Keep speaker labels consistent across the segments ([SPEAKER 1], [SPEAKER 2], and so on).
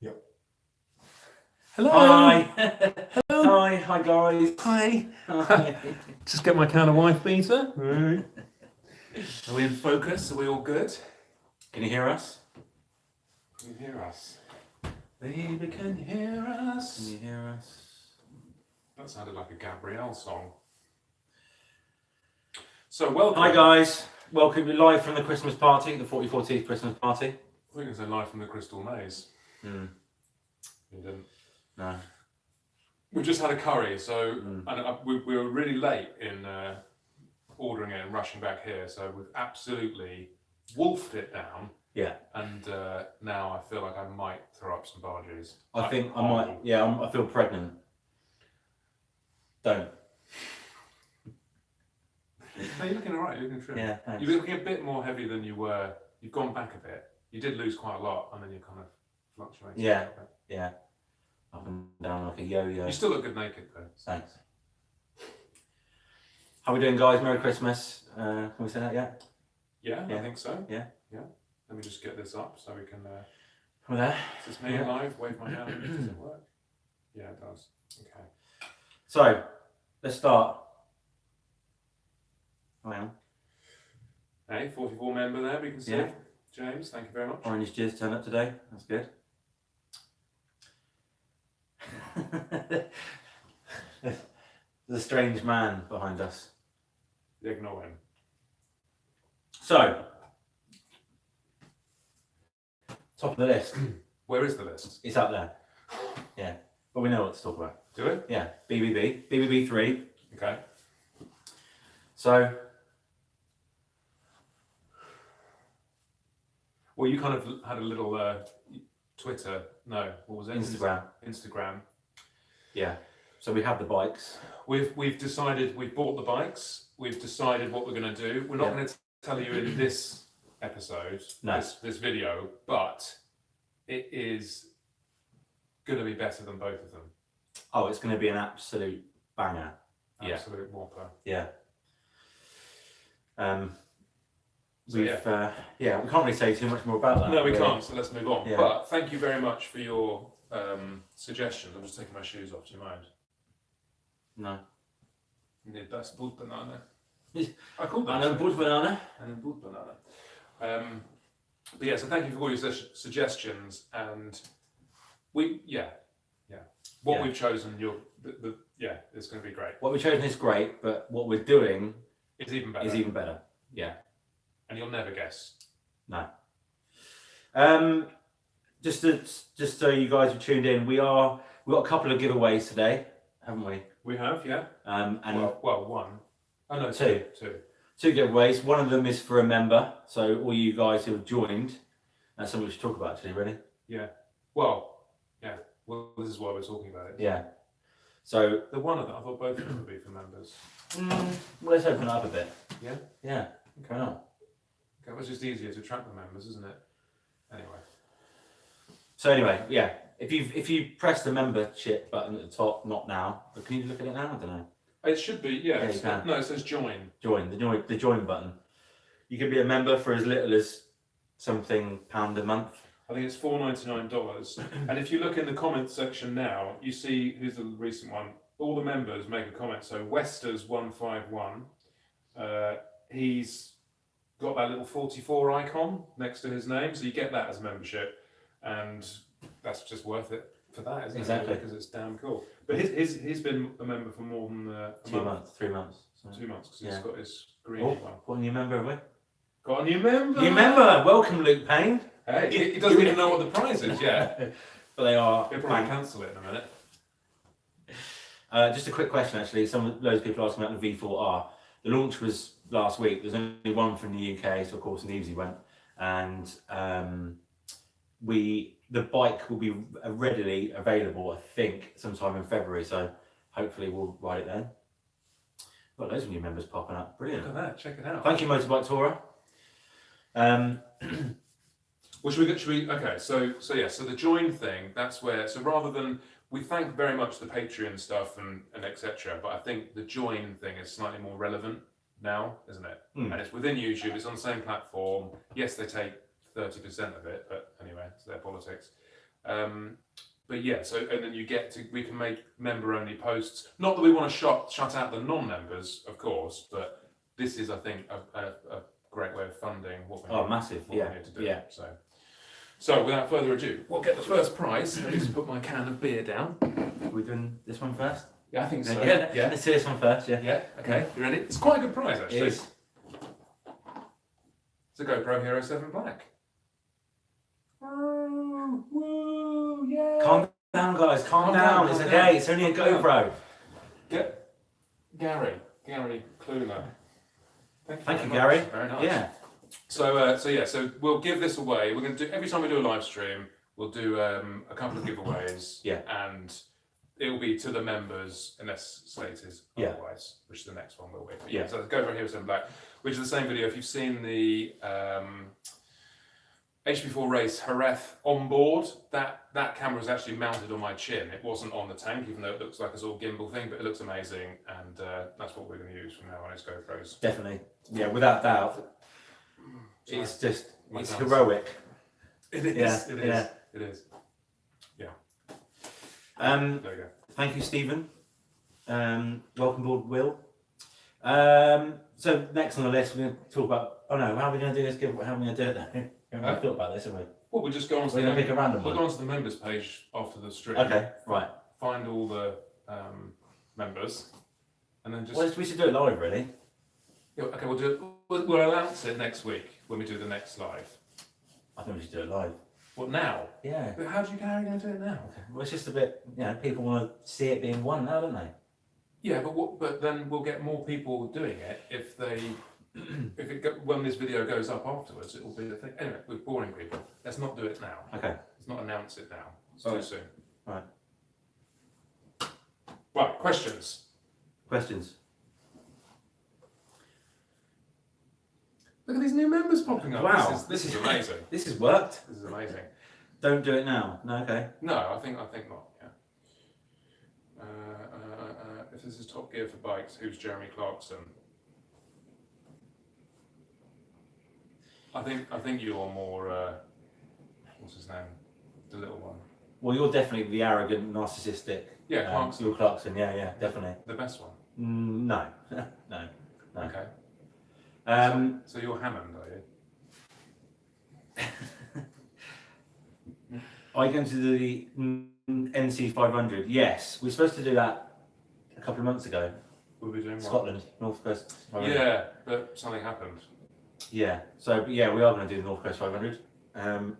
[SPEAKER 1] Yep.
[SPEAKER 2] Hello.
[SPEAKER 3] Hi.
[SPEAKER 2] Hello.
[SPEAKER 3] Hi guys.
[SPEAKER 2] Hi.
[SPEAKER 3] Hi.
[SPEAKER 2] Just get my counter wife beater.
[SPEAKER 1] Right.
[SPEAKER 2] Are we in focus? Are we all good?
[SPEAKER 3] Can you hear us?
[SPEAKER 1] Can you hear us?
[SPEAKER 2] Baby, can you hear
[SPEAKER 3] Can
[SPEAKER 2] us?
[SPEAKER 3] you hear us?
[SPEAKER 1] That sounded like a Gabrielle song. So welcome.
[SPEAKER 3] Hi guys. Welcome you live from the Christmas party, the 4040 Christmas party.
[SPEAKER 1] I think it's a live from the Crystal Maze.
[SPEAKER 3] Mm.
[SPEAKER 1] You didn't.
[SPEAKER 3] No.
[SPEAKER 1] We just had a curry, so
[SPEAKER 3] Mm.
[SPEAKER 1] and we were really late in ordering it and rushing back here. So we've absolutely wolfed it down.
[SPEAKER 3] Yeah.
[SPEAKER 1] And now I feel like I might throw up some barges.
[SPEAKER 3] I think I might. Yeah, I feel pregnant. Don't.
[SPEAKER 1] No, you're looking alright. You're looking trim.
[SPEAKER 3] Yeah. Thanks.
[SPEAKER 1] You're looking a bit more heavy than you were. You've gone back a bit. You did lose quite a lot, and then you kind of fluctuated.
[SPEAKER 3] Yeah.
[SPEAKER 1] A bit.
[SPEAKER 3] Yeah. Up and down like a yo-yo.
[SPEAKER 1] You still look good naked though.
[SPEAKER 3] Thanks. How we doing, guys? Merry Christmas. Can we say that yet?
[SPEAKER 1] Yeah,
[SPEAKER 3] Yeah.
[SPEAKER 1] I think so.
[SPEAKER 3] Yeah.
[SPEAKER 1] Yeah. Let me just get this up so we can.
[SPEAKER 3] We're there.
[SPEAKER 1] Is this me
[SPEAKER 3] Yeah.
[SPEAKER 1] live? Wave my hand. Does it work? Yeah, it does. Okay.
[SPEAKER 3] So, let's start. Hang on.
[SPEAKER 1] Hey, 44 member there. We can see.
[SPEAKER 3] Yeah.
[SPEAKER 1] James, thank you very much.
[SPEAKER 3] Orange jizz turned up today. That's good. There's a strange man behind us.
[SPEAKER 1] Ignore him.
[SPEAKER 3] So, top of the list.
[SPEAKER 1] Where is the list?
[SPEAKER 3] It's up there. Yeah, but we know what to talk about.
[SPEAKER 1] Do it.
[SPEAKER 3] Yeah, BBB 3.
[SPEAKER 1] Okay.
[SPEAKER 3] So,
[SPEAKER 1] Well, you kind of had a little Twitter. No, what was it?
[SPEAKER 3] Instagram. Yeah. So we have the bikes.
[SPEAKER 1] We've decided. We've bought the bikes. We've decided what we're going to do. We're not
[SPEAKER 3] Yeah.
[SPEAKER 1] going to tell you in this episode,
[SPEAKER 3] No.
[SPEAKER 1] this video, but it is going to be better than both of them.
[SPEAKER 3] Oh, it's going to be an absolute banger. Yeah.
[SPEAKER 1] Absolute whopper.
[SPEAKER 3] Yeah.
[SPEAKER 1] So,
[SPEAKER 3] we can't really say too much more about that.
[SPEAKER 1] No, we
[SPEAKER 3] really.
[SPEAKER 1] can't. So let's move on.
[SPEAKER 3] Yeah.
[SPEAKER 1] But thank you very much for your suggestions. I'm just taking my shoes off. Do you mind?
[SPEAKER 3] No.
[SPEAKER 1] Nee, das Boot banana.
[SPEAKER 3] Yeah.
[SPEAKER 1] I called that.
[SPEAKER 3] And then bush banana.
[SPEAKER 1] And then boot banana. But yeah, so thank you for all your suggestions, and what
[SPEAKER 3] Yeah.
[SPEAKER 1] we've chosen, it's going to be great.
[SPEAKER 3] What we've chosen is great, but what we're doing
[SPEAKER 1] It's even better.
[SPEAKER 3] is even better. Yeah.
[SPEAKER 1] And you'll never guess.
[SPEAKER 3] No. Just so you guys have tuned in, we've got a couple of giveaways today, haven't we?
[SPEAKER 1] We have, yeah.
[SPEAKER 3] And
[SPEAKER 1] Well, one. Oh no,
[SPEAKER 3] Two.
[SPEAKER 1] Two.
[SPEAKER 3] giveaways. One of them is for a member. So all you guys who have joined, that's something we should talk about today, really.
[SPEAKER 1] Yeah. Well, yeah. Well, this is why we're talking about it.
[SPEAKER 3] Yeah. So
[SPEAKER 1] The one of them, I thought both of them would be for members.
[SPEAKER 3] well, let's open it up a bit.
[SPEAKER 1] Yeah?
[SPEAKER 3] Yeah. Why not?
[SPEAKER 1] Okay, it's just easier to track the members, isn't it? Anyway.
[SPEAKER 3] So anyway, yeah. If you press the membership button at the top, not now, but can you look at it now? I don't know.
[SPEAKER 1] It should be, yeah.
[SPEAKER 3] Yeah, you can.
[SPEAKER 1] No, it says join.
[SPEAKER 3] Join the join button. You can be a member for as little as something £1 a month.
[SPEAKER 1] I think it's $4.99. And if you look in the comments section now, you see who's the recent one. All the members make a comment. So Westers151, he's got that little 44 icon next to his name, so you get that as membership, and that's just worth it for that, isn't
[SPEAKER 3] Exactly.
[SPEAKER 1] it? Because it's damn cool. But he's been a member for more than a
[SPEAKER 3] 2
[SPEAKER 1] month.
[SPEAKER 3] months, 3 months. So.
[SPEAKER 1] 2 months, because
[SPEAKER 3] Yeah.
[SPEAKER 1] he's got his green
[SPEAKER 3] Oh,
[SPEAKER 1] one.
[SPEAKER 3] what a new member have we?
[SPEAKER 1] Got a new member.
[SPEAKER 3] New member. Welcome, Luke Payne.
[SPEAKER 1] Hey, he doesn't even know what the prize is yet.
[SPEAKER 3] But they are.
[SPEAKER 1] He'll probably cancel it in a minute.
[SPEAKER 3] Just a quick question, actually. Loads of people asking about the V4R. The launch was last week. There's only one from the UK, so of course Nevesy went, and the bike will be readily available, I think, sometime in February. So hopefully we'll ride it then. Got loads of new members popping up. Brilliant.
[SPEAKER 1] Look at that. Check it out.
[SPEAKER 3] Thank you, Motorbike Tourer.
[SPEAKER 1] Well, okay, so the join thing, that's where, so rather than, we thank very much the Patreon stuff and etc., but I think the join thing is slightly more relevant now, isn't it? And it's within YouTube, it's on the same platform. Yes, they take 30% of it, but anyway, it's their politics. But yeah, so and then we can make member-only posts. Not that we want to shut out the non-members, of course, but this is, I think, a great way of funding what we need,
[SPEAKER 3] massive,
[SPEAKER 1] what
[SPEAKER 3] yeah,
[SPEAKER 1] we need to do.
[SPEAKER 3] yeah.
[SPEAKER 1] So without further ado, we'll get the first prize. Let me just put my can of beer down.
[SPEAKER 3] Are we doing this one first?
[SPEAKER 1] Yeah, I think so.
[SPEAKER 3] Yeah, let's do this one first, yeah.
[SPEAKER 1] Yeah, okay. You ready? It's quite a good prize, actually.
[SPEAKER 3] It is.
[SPEAKER 1] It's a GoPro Hero 7 Black. Woo, woo, yeah.
[SPEAKER 3] Calm down, guys, calm
[SPEAKER 1] down,
[SPEAKER 3] down. It's
[SPEAKER 1] calm
[SPEAKER 3] okay,
[SPEAKER 1] down.
[SPEAKER 3] it's only a
[SPEAKER 1] Calm down.
[SPEAKER 3] GoPro.
[SPEAKER 1] Get Gary Kluner.
[SPEAKER 3] Thank you,
[SPEAKER 1] very
[SPEAKER 3] Gary.
[SPEAKER 1] much. Very nice.
[SPEAKER 3] Yeah.
[SPEAKER 1] So we'll give this away. We're going to do every time we do a live stream. We'll do a couple of giveaways.
[SPEAKER 3] Yeah.
[SPEAKER 1] And it will be to the members unless slated otherwise, which the next one will be. But
[SPEAKER 3] Yeah.
[SPEAKER 1] So go for Heroes in Black, which is the same video. If you've seen the HP4 race Jerez on board, that camera was actually mounted on my chin. It wasn't on the tank, even though it looks like a sort of gimbal thing, but it looks amazing, and that's what we're going to use from now on. Is GoPros.
[SPEAKER 3] Definitely. Yeah, without doubt.
[SPEAKER 1] Sorry.
[SPEAKER 3] It's just,
[SPEAKER 1] My
[SPEAKER 3] it's
[SPEAKER 1] hands.
[SPEAKER 3] heroic.
[SPEAKER 1] It is.
[SPEAKER 3] Yeah,
[SPEAKER 1] It is.
[SPEAKER 3] yeah.
[SPEAKER 1] It is. Yeah.
[SPEAKER 3] Um,
[SPEAKER 1] There we go.
[SPEAKER 3] Thank you, Stephen. Welcome aboard, Will. So next on the list, we're going to talk about. Oh no, how are we going to do this? How are we going to do it? Then? We haven't thought about this, have we?
[SPEAKER 1] Well, we'll just go on to
[SPEAKER 3] We're going to pick a random
[SPEAKER 1] we'll
[SPEAKER 3] one.
[SPEAKER 1] go on to the members page after the stream.
[SPEAKER 3] Okay, right.
[SPEAKER 1] Find all the members, and then just.
[SPEAKER 3] Well, we should do it live, really.
[SPEAKER 1] Yeah, okay, we'll do it. We'll announce it next week when we do the next live.
[SPEAKER 3] I think we should do it live.
[SPEAKER 1] What now?
[SPEAKER 3] Yeah.
[SPEAKER 1] But how do you carry on doing it now?
[SPEAKER 3] Well, it's just a bit. People want to see it being won now, don't they?
[SPEAKER 1] Yeah, but then we'll get more people doing it if they. When this video goes up afterwards, it will be the thing. Anyway, we're boring people. Let's not do it now.
[SPEAKER 3] Okay.
[SPEAKER 1] Let's not announce it now. It's
[SPEAKER 3] Alright.
[SPEAKER 1] too soon.
[SPEAKER 3] Right.
[SPEAKER 1] Right, questions.
[SPEAKER 3] Questions.
[SPEAKER 1] Look at these new members popping up.
[SPEAKER 3] Wow.
[SPEAKER 1] This is amazing.
[SPEAKER 3] This has worked.
[SPEAKER 1] This is amazing.
[SPEAKER 3] Don't do it now. No, okay.
[SPEAKER 1] No, I think not. Yeah. If this is Top Gear for bikes, who's Jeremy Clarkson? I think you're more. What's his name? The little one.
[SPEAKER 3] Well, you're definitely the arrogant, narcissistic.
[SPEAKER 1] Yeah, Clarkson.
[SPEAKER 3] You're Clarkson. Yeah, definitely.
[SPEAKER 1] The best one.
[SPEAKER 3] No, no. No.
[SPEAKER 1] Okay. So you're Hammond, are you?
[SPEAKER 3] Are you going to do the NC 500? Yes, we were supposed to do that a couple of months ago.
[SPEAKER 1] We'll be doing what?
[SPEAKER 3] Scotland, North Coast 500.
[SPEAKER 1] Yeah, but something happened.
[SPEAKER 3] Yeah. So but yeah, we are going to do the North Coast 500.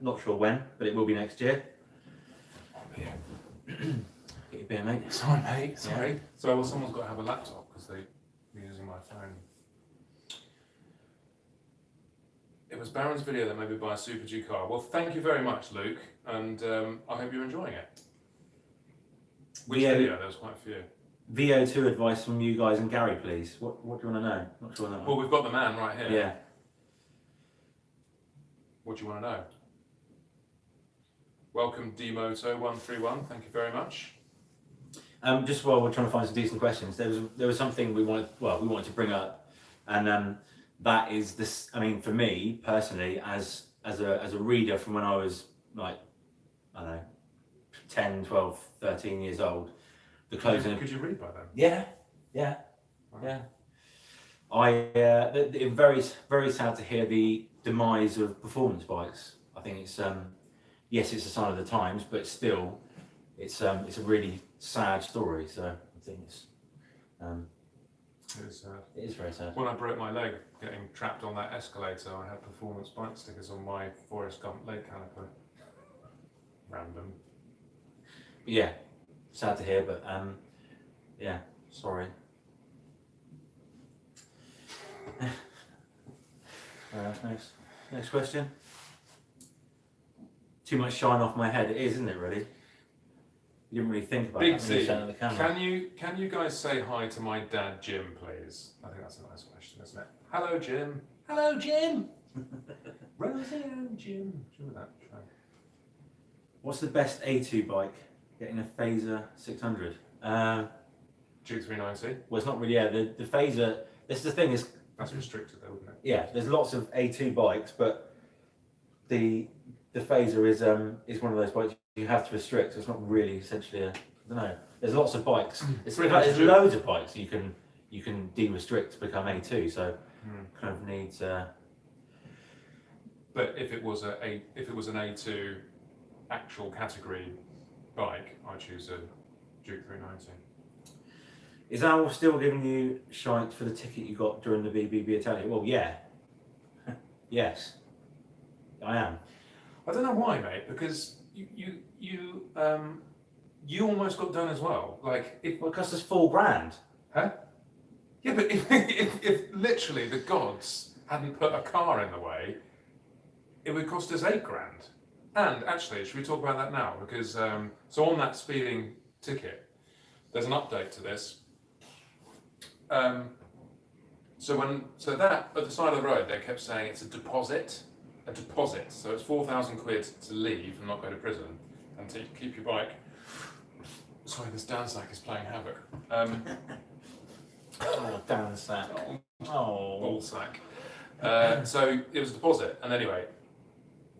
[SPEAKER 3] Not sure when, but it will be next year.
[SPEAKER 1] Yeah.
[SPEAKER 3] Get your beer, mate.
[SPEAKER 1] Sorry, mate. Sorry. So well, someone's got to have a laptop because they're using my phone. It was Baron's video that made me buy a Super G car. Well, thank you very much, Luke, and I hope you're enjoying it. Which video? There was quite a few.
[SPEAKER 3] VO2 advice from you guys and Gary, please. What do you want to know? Not sure on that
[SPEAKER 1] Well,
[SPEAKER 3] one.
[SPEAKER 1] we've got the man right here.
[SPEAKER 3] Yeah.
[SPEAKER 1] What do you want to know? Welcome, Dmoto131. Thank you very much.
[SPEAKER 3] Just while we're trying to find some decent questions, there was something we wanted to bring up, and that is this. I mean, for me personally, as a reader from when I was like, I don't know, 10, 12, 13 years old, the closing.
[SPEAKER 1] Could you read by then?
[SPEAKER 3] Yeah. It's very, very sad to hear the demise of performance bikes. I think it's yes, it's a sign of the times, but still, it's a really sad story. So I think
[SPEAKER 1] It is sad.
[SPEAKER 3] it is very sad.
[SPEAKER 1] When I broke my leg getting trapped on that escalator, I had performance bike stickers on my Forrest Gump leg caliper. Random.
[SPEAKER 3] But yeah, sad to hear, but yeah, sorry. Next question. Too much shine off my head. It is, isn't it? Really. You didn't really think about
[SPEAKER 1] Big
[SPEAKER 3] that when you
[SPEAKER 1] C,
[SPEAKER 3] sat at the camera.
[SPEAKER 1] can you guys say hi to my dad Jim, please? I think that's a nice question, isn't it? Hello, Jim. Hello, Jim. Rosie and Jim. Do you remember that show?
[SPEAKER 3] What's the best A2 bike? Getting a Phaser 600.
[SPEAKER 1] G390.
[SPEAKER 3] Well, it's not really. Yeah, the Phaser. This is the thing is.
[SPEAKER 1] That's restricted though, isn't it?
[SPEAKER 3] Yeah, there's lots of A2 bikes, but the Phaser is one of those bikes you have to restrict. It's not really essentially I don't know. There's lots of bikes. It's
[SPEAKER 1] Pretty
[SPEAKER 3] in fact,
[SPEAKER 1] much
[SPEAKER 3] there's
[SPEAKER 1] true.
[SPEAKER 3] loads of bikes you can de-restrict to become A2. So kind of needs.
[SPEAKER 1] But if it was an A2 actual category bike, I'd choose a Duke 390.
[SPEAKER 3] Is Al still giving you shite for the ticket you got during the BBB Italia? Well, yeah. Yes, I am.
[SPEAKER 1] I don't know why, mate, because you almost got done as well. Like,
[SPEAKER 3] Well, it cost us £4,000.
[SPEAKER 1] huh? Yeah, but if literally the gods hadn't put a car in the way, it would cost us £8,000. And actually, should we talk about that now? Because so on that speeding ticket, there's an update to this. So that at the side of the road, they kept saying it's a deposit. So it's 4,000 quid to leave and not go to prison, and to keep your bike. Sorry, this Dan sack is playing havoc.
[SPEAKER 3] Oh, damn sack. Oh.
[SPEAKER 1] Ball sack. So it was a deposit, and anyway,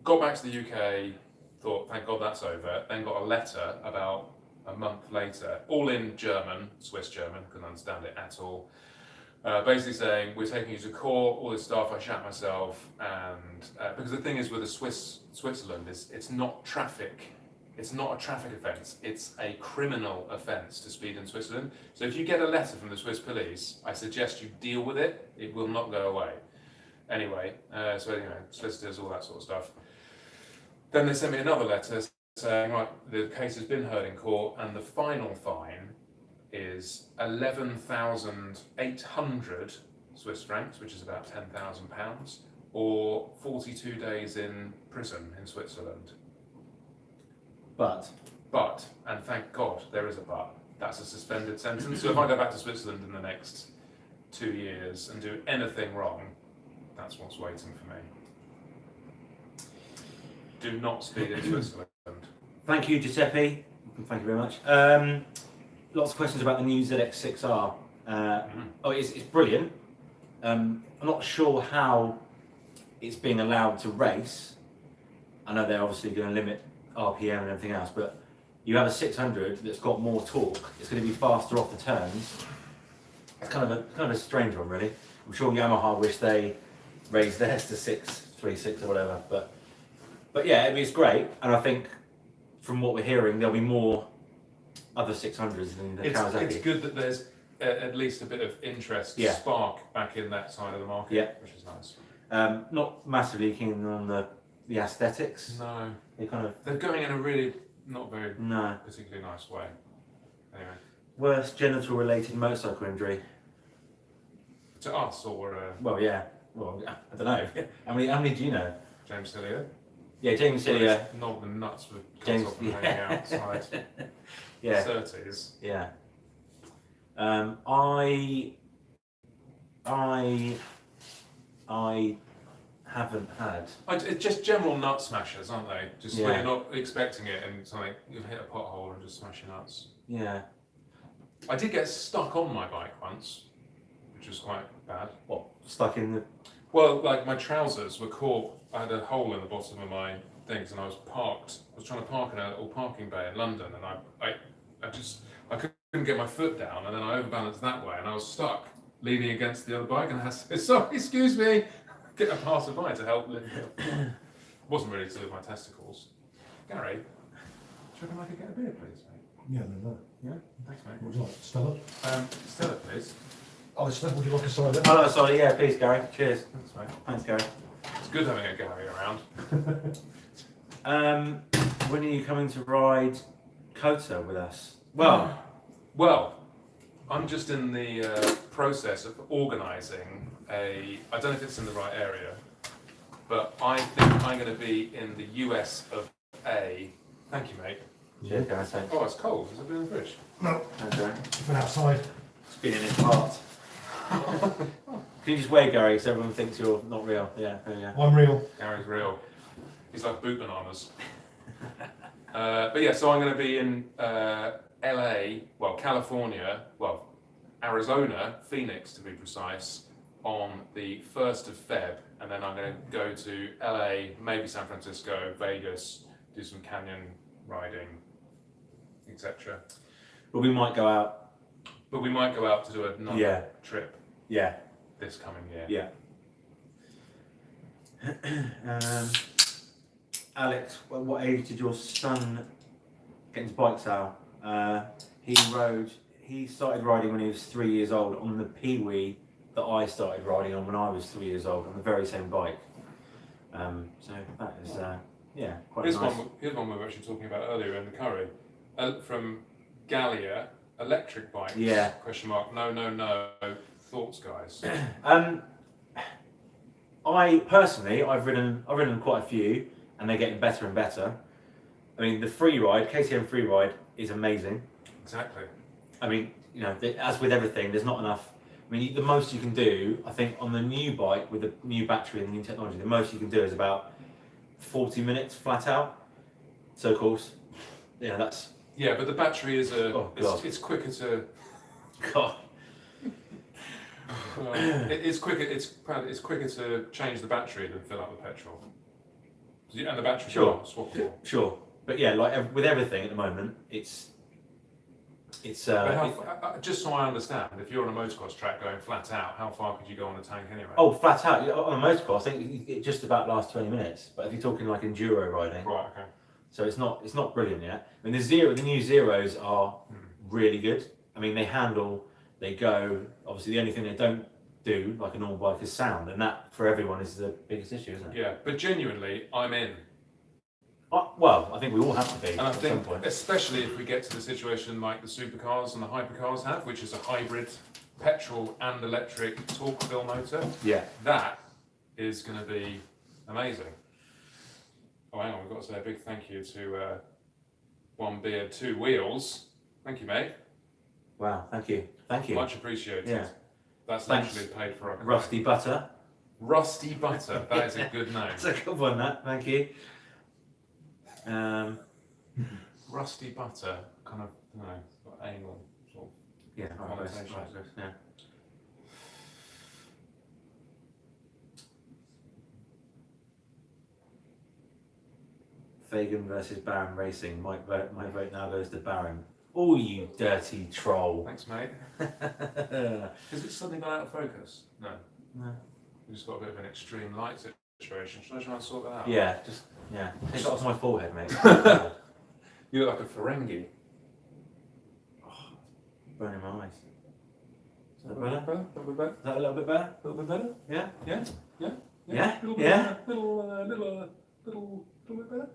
[SPEAKER 1] got back to the UK, thought, thank God that's over, then got a letter about a month later, all in German, Swiss German, couldn't understand it at all, basically saying, we're taking you to court, all this stuff, I shat myself, and, because the thing is with Switzerland, it's not a traffic offence, it's a criminal offence to speed in Switzerland. So if you get a letter from the Swiss police, I suggest you deal with it, it will not go away. Anyway, solicitors, all that sort of stuff. Then they sent me another letter saying, right, the case has been heard in court and the final fine is 11,800 Swiss francs, which is about £10,000, or 42 days in prison in Switzerland.
[SPEAKER 3] But,
[SPEAKER 1] and thank God there is a but, that's a suspended sentence. So if I go back to Switzerland in the next 2 years and do anything wrong, that's what's waiting for me. Do not speed in Switzerland.
[SPEAKER 3] thank you, Giuseppe. Thank you very much. Lots of questions about the new ZX6R. Oh, it's brilliant. I'm not sure how it's being allowed to race. I know they're obviously going to limit RPM and everything else, but you have a 600 that's got more torque. It's going to be faster off the turns. It's kind of a strange one, really. I'm sure Yamaha wish they raised theirs to 636 or whatever, but yeah, I mean, it's great, and I think from what we're hearing, there'll be more other 600s than the Kawasaki.
[SPEAKER 1] It's good that there's at least a bit of interest, spark back in that side of the market, which is nice.
[SPEAKER 3] Not massively keen on the aesthetics.
[SPEAKER 1] No,
[SPEAKER 3] They're
[SPEAKER 1] going in a really not very particularly nice way. Anyway,
[SPEAKER 3] worst genital related motorcycle injury
[SPEAKER 1] to us or
[SPEAKER 3] well, yeah. Well, I don't know. How many do you know?
[SPEAKER 1] James Hillier.
[SPEAKER 3] Yeah, James Hillier.
[SPEAKER 1] Not the nuts with
[SPEAKER 3] James,
[SPEAKER 1] off and hanging outside.
[SPEAKER 3] Yeah.
[SPEAKER 1] 30s.
[SPEAKER 3] Yeah. I haven't had.
[SPEAKER 1] It's just general nut smashers, aren't they? Just when you're not expecting it and something, you hit a pothole and just smash your nuts.
[SPEAKER 3] Yeah.
[SPEAKER 1] I did get stuck on my bike once, which was quite bad.
[SPEAKER 3] What? Stuck in the.
[SPEAKER 1] Well, like my trousers were caught. I had a hole in the bottom of my things, and I was trying to park in a little parking bay in London, and I couldn't get my foot down, and then I overbalanced that way, and I was stuck leaning against the other bike, and I had to say, sorry, excuse me, get a passerby to help lift it. It wasn't really to do with my testicles. Gary, do you reckon I could get a beer, please, mate?
[SPEAKER 4] Yeah, no.
[SPEAKER 1] Yeah, thanks, mate.
[SPEAKER 4] What would you like? Stella?
[SPEAKER 1] Stella, please.
[SPEAKER 4] Oh, Stella, would you like a cider?
[SPEAKER 3] Oh, sorry. Yeah, please, Gary. Cheers.
[SPEAKER 1] Thanks, mate.
[SPEAKER 3] Thanks, Gary.
[SPEAKER 1] It's good having a Gary around.
[SPEAKER 3] When are you coming to ride Kota with us? Well,
[SPEAKER 1] I'm just in the process of organising I don't know if it's in the right area, but I think I'm going to be in the US of A. Thank you, mate.
[SPEAKER 3] cheers, Gary. Thanks.
[SPEAKER 1] Oh, it's cold. Has it been in the fridge?
[SPEAKER 4] No,
[SPEAKER 3] Thanks, Gary.
[SPEAKER 4] it's been outside.
[SPEAKER 3] It's been in his heart. Can you just wave, Gary, so everyone thinks you're not real? Yeah, yeah.
[SPEAKER 4] I'm real.
[SPEAKER 1] Gary's real. He's like boot bananas. But yeah, so I'm going to be in LA, California, Arizona, Phoenix to be precise, on the 1st of Feb, and then I'm going to go to LA, maybe San Francisco, Vegas, do some canyon riding, etc.
[SPEAKER 3] But we might go out.
[SPEAKER 1] But we might go out to do another
[SPEAKER 3] Yeah.
[SPEAKER 1] trip
[SPEAKER 3] Yeah.
[SPEAKER 1] this coming year.
[SPEAKER 3] Yeah. Alex, what age did your son get his bikes out? He started riding when he was 3 years old on the Pee-wee that I started riding on when I was 3 years old on the very same bike. So that is, quite
[SPEAKER 1] Here's
[SPEAKER 3] nice.
[SPEAKER 1] here's one we were actually talking about earlier in the curry. From Gallia, electric bikes?
[SPEAKER 3] Yeah.
[SPEAKER 1] Question mark. No. Thoughts, guys?
[SPEAKER 3] I've ridden quite a few, and they're getting better and better. I mean, the free ride, KTM free ride, is amazing.
[SPEAKER 1] Exactly.
[SPEAKER 3] I mean, as with everything, there's not enough. I mean, the most you can do, I think, on the new bike with the new battery and the new technology, the most you can do is about 40 minutes flat out. So, of course, that's.
[SPEAKER 1] Yeah, but the battery is it's quicker to.
[SPEAKER 3] God.
[SPEAKER 1] It's quicker. It's quicker to change the battery than fill up the petrol. And the battery's not swappable.
[SPEAKER 3] Sure, but yeah, like with everything at the moment, it's.
[SPEAKER 1] But just so I understand, if you're on a motocross track going flat out, how far could you go on a tank anyway?
[SPEAKER 3] Oh, flat out on a motocross, I think it just about lasts 20 minutes. But if you're talking like enduro riding,
[SPEAKER 1] Right. Okay.
[SPEAKER 3] so it's not brilliant yet. I mean, the new zeros are really good. I mean, they go. Obviously, the only thing they don't do like a normal bike is sound, and that for everyone is the biggest issue, isn't it?
[SPEAKER 1] Yeah, but genuinely, I'm in.
[SPEAKER 3] Well, I think we all have to be
[SPEAKER 1] And I
[SPEAKER 3] at
[SPEAKER 1] think,
[SPEAKER 3] some point.
[SPEAKER 1] especially if we get to the situation like the supercars and the hypercars have, which is a hybrid petrol and electric torque-fill motor,
[SPEAKER 3] Yeah.
[SPEAKER 1] that is going to be amazing. Oh, hang on, we've got to say a big thank you to One Beard, Two Wheels. Thank you, mate.
[SPEAKER 3] Wow. Thank you.
[SPEAKER 1] Much appreciated.
[SPEAKER 3] Yeah.
[SPEAKER 1] That's
[SPEAKER 3] Thanks.
[SPEAKER 1] literally paid for our coffee.
[SPEAKER 3] Rusty Butter.
[SPEAKER 1] Rusty Butter. That is a good name.
[SPEAKER 3] That's a good one. That. Thank you.
[SPEAKER 1] Rusty Butter, kind of, I don't know, got anal sort of.
[SPEAKER 3] Yeah.
[SPEAKER 1] Connotation.
[SPEAKER 3] Yeah. Fagan versus Baron Racing. My vote now goes to Baron. Oh, you dirty troll.
[SPEAKER 1] Thanks, mate.
[SPEAKER 3] Yeah.
[SPEAKER 1] Has it suddenly gone out of focus? No.
[SPEAKER 3] No.
[SPEAKER 1] We've just got a bit of an extreme light situation. Should I try and sort that out?
[SPEAKER 3] Take it off my forehead, mate.
[SPEAKER 1] You look like a Ferengi.
[SPEAKER 3] Burning my eyes. Is that
[SPEAKER 1] A
[SPEAKER 3] better?
[SPEAKER 1] little bit better?
[SPEAKER 3] Is that a little bit better?
[SPEAKER 1] A little bit better?
[SPEAKER 3] Yeah?
[SPEAKER 1] Yeah?
[SPEAKER 3] Yeah?
[SPEAKER 1] Little bit
[SPEAKER 3] Yeah?
[SPEAKER 1] better? Little bit better?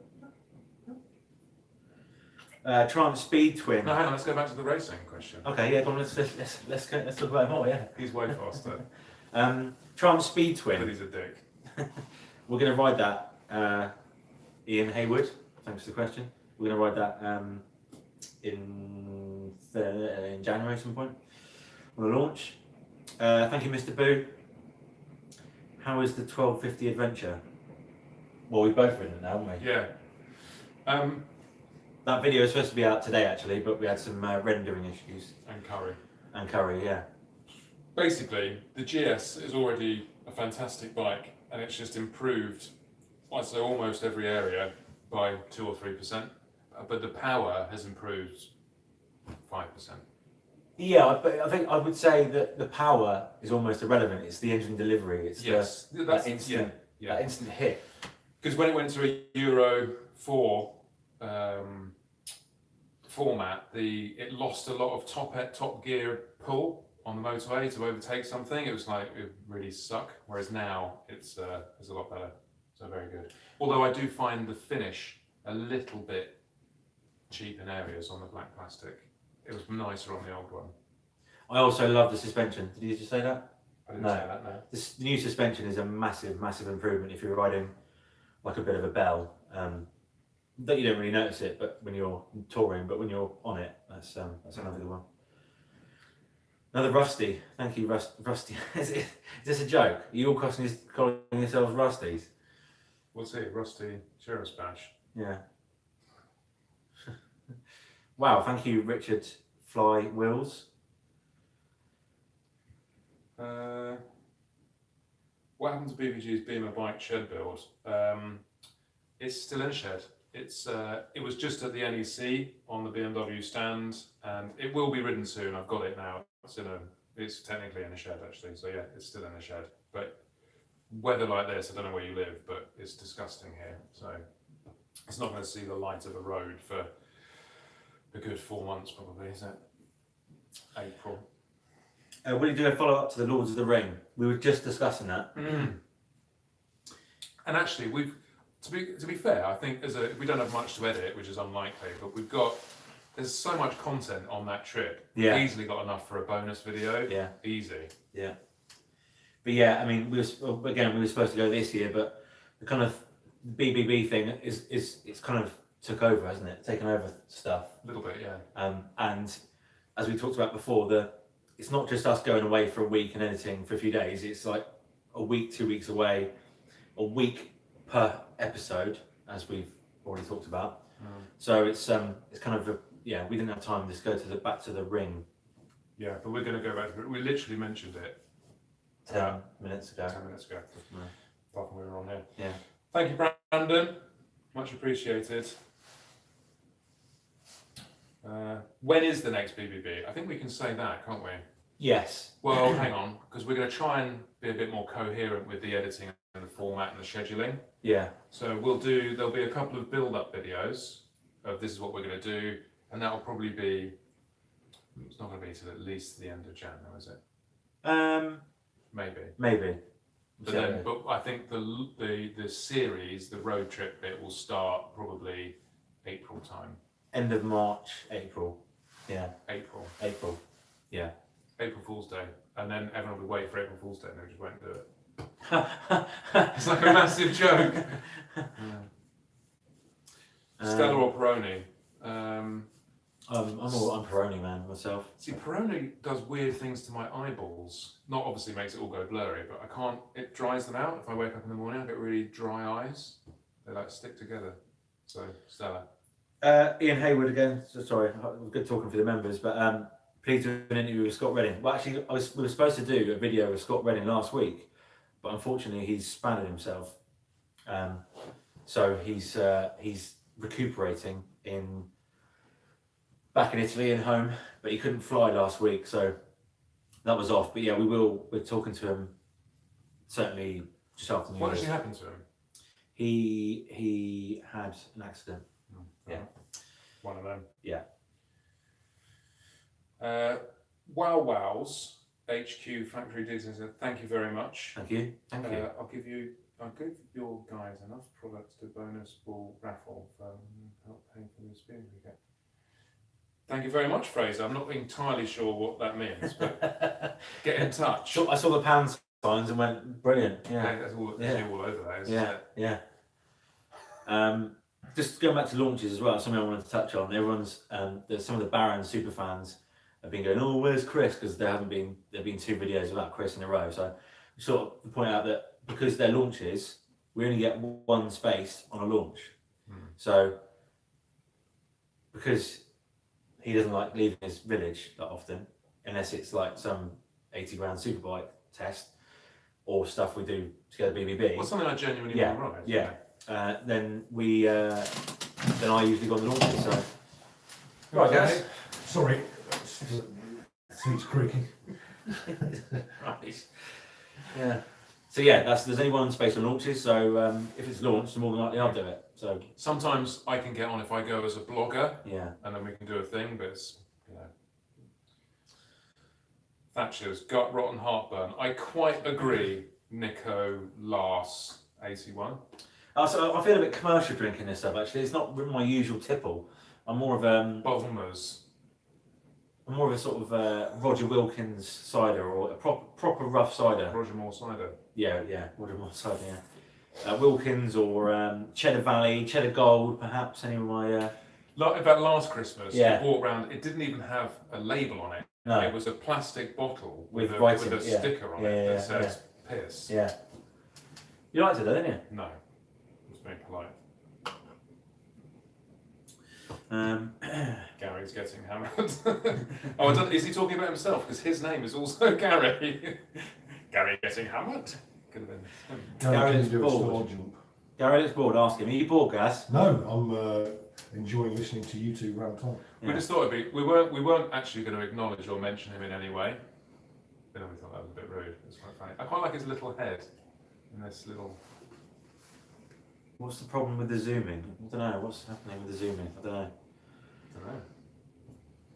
[SPEAKER 3] Triumph Speed Twin.
[SPEAKER 1] No, hang on, let's go back to the racing question.
[SPEAKER 3] Okay, yeah, come on, let's talk about it more, yeah.
[SPEAKER 1] He's way faster,
[SPEAKER 3] Triumph Speed
[SPEAKER 1] but
[SPEAKER 3] Twin.
[SPEAKER 1] he's a dick.
[SPEAKER 3] We're going to ride that, Ian Haywood. Thanks for the question. We're going to ride that in January at some point on the launch. Thank you, Mr. Boo. How is the 1250 adventure? Well, we've both ridden it now, haven't we?
[SPEAKER 1] Yeah.
[SPEAKER 3] That video is supposed to be out today, actually, but we had some rendering issues.
[SPEAKER 1] And
[SPEAKER 3] Curry, yeah.
[SPEAKER 1] basically, the GS is already a fantastic bike, and it's just improved, I'd say, almost every area by 2 or 3%. But the power has improved 5%.
[SPEAKER 3] Yeah, but I think I would say that the power is almost irrelevant. It's the engine delivery. It's that instant hit.
[SPEAKER 1] Because when it went to a Euro 4 format, it lost a lot of top gear pull on the motorway to overtake something. It was like it really suck. Whereas now it's a lot better. So very good. Although I do find the finish a little bit cheap in areas on the black plastic. It was nicer on the old one. I
[SPEAKER 3] also love the suspension. Did you just say that?
[SPEAKER 1] I didn't say that, no.
[SPEAKER 3] This new suspension is a massive, massive improvement if you're riding like a bit of a bell. That you don't really notice it, but when you're touring, but when you're on it, that's another good one. Another Rusty. Thank you, Rusty. Is this a joke? Are you all calling yourselves Rusties?
[SPEAKER 1] We'll see. Rusty Churros Bash.
[SPEAKER 3] Yeah. Wow, thank you, Richard Fly Wills.
[SPEAKER 1] What happened to BVG's Beamer bike shed build? It's still in a shed. It was just at the NEC on the BMW stand, and it will be ridden soon. I've got it now. It's technically in a shed actually, so yeah, it's still in a shed. But weather like this, I don't know where you live, but it's disgusting here. So it's not going to see the light of the road for a good 4 months probably, is it? April.
[SPEAKER 3] Will you do a follow up to the Lords of the Ring? We were just discussing that.
[SPEAKER 1] And actually, to be fair, I think we don't have much to edit, which is unlikely, but there's so much content on that trip.
[SPEAKER 3] Yeah.
[SPEAKER 1] We've easily got enough for a bonus video.
[SPEAKER 3] Yeah.
[SPEAKER 1] Easy.
[SPEAKER 3] Yeah. But yeah, I mean, we were supposed to go this year, but the kind of BBB thing it's kind of took over, hasn't it? Taken over stuff.
[SPEAKER 1] A little bit, yeah.
[SPEAKER 3] And as we talked about before, it's not just us going away for a week and editing for a few days. It's like a week, 2 weeks away, a week per episode, as we've already talked about. So it's kind of we didn't have time to just go back to the ring.
[SPEAKER 1] Yeah, but we're going to go back to it. We literally mentioned it
[SPEAKER 3] 10 minutes ago.
[SPEAKER 1] 10 minutes ago. Apart from we were on here.
[SPEAKER 3] Yeah.
[SPEAKER 1] Thank you, Brandon. Much appreciated. When is the next BBB? I think we can say that, can't we?
[SPEAKER 3] Yes.
[SPEAKER 1] Well, hang on, because we're going to try and be a bit more coherent with the editing and the format and the scheduling.
[SPEAKER 3] Yeah.
[SPEAKER 1] So there'll be a couple of build-up videos of this is what we're going to do, and that'll probably be, it's not going to be till at least the end of Jan now, is it? Maybe. But I think the series, the road trip bit, will start probably April time.
[SPEAKER 3] End of March, April. Yeah.
[SPEAKER 1] April.
[SPEAKER 3] Yeah.
[SPEAKER 1] April Fool's Day. And then everyone will be waiting for April Fool's Day and they just won't do it. It's like a massive joke. Stella or Peroni?
[SPEAKER 3] I'm Peroni man myself.
[SPEAKER 1] See, Peroni does weird things to my eyeballs. Not obviously makes it all go blurry, but it dries them out. If I wake up in the morning, I get really dry eyes. They like stick together. So, Stella.
[SPEAKER 3] Ian Hayward again. So sorry, good talking for the members, but pleased to do an interview with Scott Redding. Well, actually, we were supposed to do a video with Scott Redding last week, but unfortunately, he's spanned himself. So he's recuperating back in Italy and home, but he couldn't fly last week, so that was off. But yeah, we're talking to him certainly just after New
[SPEAKER 1] What
[SPEAKER 3] Year's.
[SPEAKER 1] actually happened to him?
[SPEAKER 3] He had an accident. Yeah.
[SPEAKER 1] One of them.
[SPEAKER 3] Yeah.
[SPEAKER 1] Wow Wows HQ Factory Digs said, thank you very much.
[SPEAKER 3] Thank you.
[SPEAKER 1] I'll give your guys enough products to bonus ball raffle for help pay for the spin we get. Thank you very much, Fraser. I'm not entirely sure what that means, but get in touch.
[SPEAKER 3] I saw the pound signs and went, brilliant. Yeah.
[SPEAKER 1] That's all over that, isn't it?
[SPEAKER 3] Yeah. Just going back to launches as well, something I wanted to touch on. There's some of the Baron super fans have been going, oh, where's Chris? Because there've been 2 videos about Chris in a row. So we sort of point out that because they're launches, we only get 1 space on a launch. So because he doesn't like leaving his village that often, unless it's like some 80 grand superbike test or stuff we do to go to BBB.
[SPEAKER 1] Well, something I genuinely want to ride.
[SPEAKER 3] Yeah. Then I usually go on the launches. So right, guys.
[SPEAKER 4] Sorry, seat's creaking.
[SPEAKER 3] Right. Yeah. So yeah, there's only 1 space on launches. So if it's launched, then more than likely I'll do it. So
[SPEAKER 1] sometimes I can get on if I go as a blogger.
[SPEAKER 3] Yeah.
[SPEAKER 1] And then we can do a thing, but it's Thatcher's gut rotten heartburn. I quite agree. Nico Lars 81.
[SPEAKER 3] So I feel a bit commercial drinking this stuff. Actually, it's not my usual tipple. I'm more of
[SPEAKER 1] Bottomers.
[SPEAKER 3] I'm more of a sort of Roger Wilkins cider or a proper rough cider.
[SPEAKER 1] Roger Moore cider.
[SPEAKER 3] Yeah, Roger Moore cider. Yeah. Wilkins or Cheddar Valley, Cheddar Gold, perhaps. Any of my.
[SPEAKER 1] Like about last Christmas,
[SPEAKER 3] Yeah.
[SPEAKER 1] I bought round. It didn't even have a label on it.
[SPEAKER 3] No.
[SPEAKER 1] It was a plastic bottle with a
[SPEAKER 3] writing,
[SPEAKER 1] sticker on it that says piss.
[SPEAKER 3] Yeah. You liked it though, didn't you?
[SPEAKER 1] No. It was very polite. Gary's getting hammered. Is he talking about himself? Because his name is also Gary. Gary getting hammered. Could have been him.
[SPEAKER 4] Can you do a
[SPEAKER 3] bored.
[SPEAKER 4] star jump?
[SPEAKER 3] Gary looks bored. Ask him. Are you bored, Gaz?
[SPEAKER 4] No, I'm enjoying listening to you two rant on.
[SPEAKER 1] We just thought it'd be. We weren't actually going to acknowledge or mention him in any way. But then we thought that was a bit rude. It's quite funny. I quite like his little head in this little.
[SPEAKER 3] What's the problem with the zooming? I don't know. What's happening with the zooming? I don't know.
[SPEAKER 1] I don't know.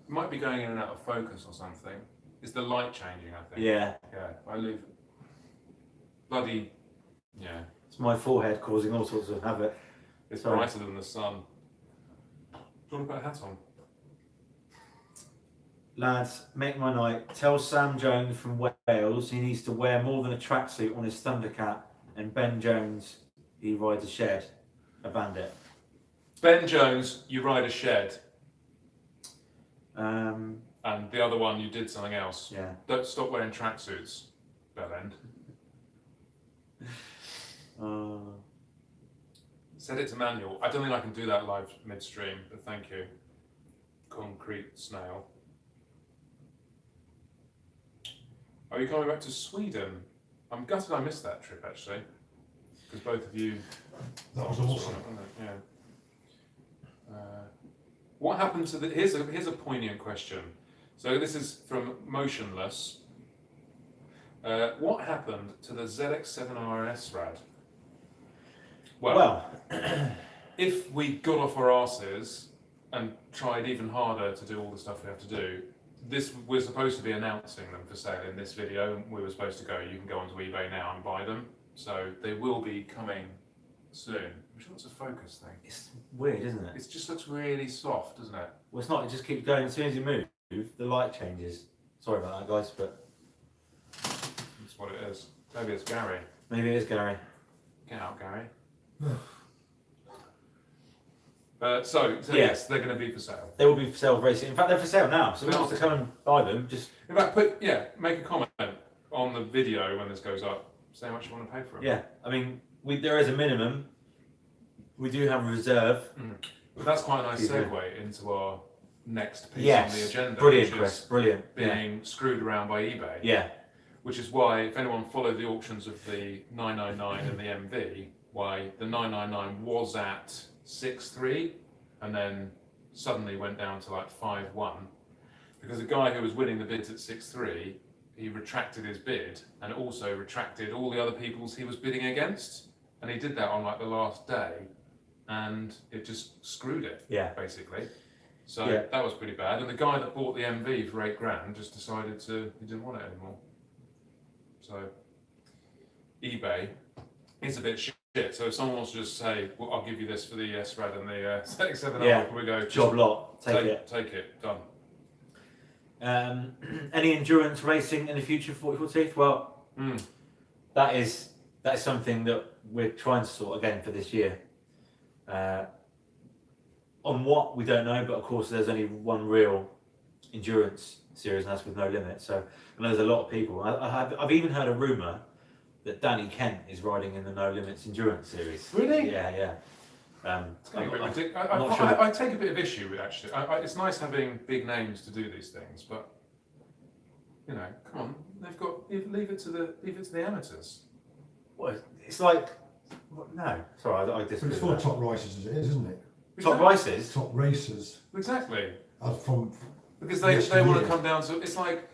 [SPEAKER 1] It might be going in and out of focus or something. Is the light changing? I think.
[SPEAKER 3] Yeah.
[SPEAKER 1] Yeah. I leave. Bloody. Yeah.
[SPEAKER 3] It's my forehead causing all sorts of havoc.
[SPEAKER 1] It's
[SPEAKER 3] Sorry.
[SPEAKER 1] brighter than the sun. Do you want to put a hat on?
[SPEAKER 3] Lads, make my night. Tell Sam Jones from Wales he needs to wear more than a tracksuit on his Thundercat, and Ben Jones, he rides a shed, a bandit.
[SPEAKER 1] Ben Jones, you ride a shed,
[SPEAKER 3] Um,
[SPEAKER 1] and the other one, you did something else.
[SPEAKER 3] yeah.
[SPEAKER 1] Don't stop wearing tracksuits, Bellend. Set it to manual. I don't think I can do that live midstream, but thank you. Concrete snail. Are you coming back to Sweden? I'm gutted I missed that trip actually, because both of you.
[SPEAKER 4] That was awesome.
[SPEAKER 1] Yeah. What happened to the? Here's a poignant question. So this is from Motionless. What happened to the ZX7 RS rad?
[SPEAKER 3] Well,
[SPEAKER 1] If we got off our arses and tried even harder to do all the stuff we have to do, we're supposed to be announcing them for sale in this video, and we were supposed to go, you can go onto eBay now and buy them. So they will be coming soon. I'm sure it's a focus thing.
[SPEAKER 3] it's weird, isn't it?
[SPEAKER 1] It just looks really soft, doesn't it?
[SPEAKER 3] Well, it's not. It just keeps going. As soon as you move, the light changes. Sorry about that, guys, but
[SPEAKER 1] That's what it is. Maybe it's Gary.
[SPEAKER 3] maybe it is Gary.
[SPEAKER 1] Get out, Gary. So
[SPEAKER 3] Yeah.
[SPEAKER 1] yes, they're going to be for sale.
[SPEAKER 3] They will be for sale very soon. In fact, they're for sale now. So if anyone wants to come and buy them, just
[SPEAKER 1] In fact, make a comment on the video when this goes up. Say how much you want to pay for it.
[SPEAKER 3] yeah. I mean, there is a minimum. We do have a reserve.
[SPEAKER 1] But that's quite a nice
[SPEAKER 3] Yeah.
[SPEAKER 1] segue into our next piece
[SPEAKER 3] Yes.
[SPEAKER 1] on the agenda.
[SPEAKER 3] Brilliant,
[SPEAKER 1] which
[SPEAKER 3] Chris.
[SPEAKER 1] is
[SPEAKER 3] Brilliant. Yeah.
[SPEAKER 1] being screwed around by eBay.
[SPEAKER 3] Yeah.
[SPEAKER 1] Which is why, if anyone followed the auctions of the 999 and the MV, why the 999 was at 6.3 and then suddenly went down to like 5.1, because the guy who was winning the bids at 6.3, he retracted his bid and also retracted all the other people's he was bidding against, and he did that on like the last day, and it just screwed it.
[SPEAKER 3] Yeah.
[SPEAKER 1] Basically. So
[SPEAKER 3] Yeah.
[SPEAKER 1] that was pretty bad. And the guy that bought the MV for £8,000 just decided he didn't want it anymore. So eBay is a bit shit. So if someone wants to just say, well, I'll give you this for the S-Rad and the ZX7R,
[SPEAKER 3] Yeah.
[SPEAKER 1] we go,
[SPEAKER 3] Job lot. Take it.
[SPEAKER 1] Take it, done.
[SPEAKER 3] Any endurance racing in the future for 40/40? Well, that is something that we're trying to sort again for this year. On what we don't know, but of course there's only one real endurance series, and that's with No Limit. So and there's a lot of people. I've even heard a rumor that Danny Kent is riding in the No Limits endurance series.
[SPEAKER 1] Really?
[SPEAKER 3] Yeah.
[SPEAKER 1] It's kind of a bit
[SPEAKER 3] I'm
[SPEAKER 1] ridiculous.
[SPEAKER 3] not sure.
[SPEAKER 1] I take a bit of issue with actually. It's nice having big names to do these things, but you know, come on, leave it to the amateurs.
[SPEAKER 3] What, it's like no. Sorry, I
[SPEAKER 4] But
[SPEAKER 3] disagree.
[SPEAKER 4] it's for
[SPEAKER 3] with that.
[SPEAKER 4] top racers as it is, isn't it?
[SPEAKER 3] Top races.
[SPEAKER 4] Top racers.
[SPEAKER 1] Exactly.
[SPEAKER 4] From
[SPEAKER 1] Because they
[SPEAKER 4] yesteryear.
[SPEAKER 1] want to come down to it's like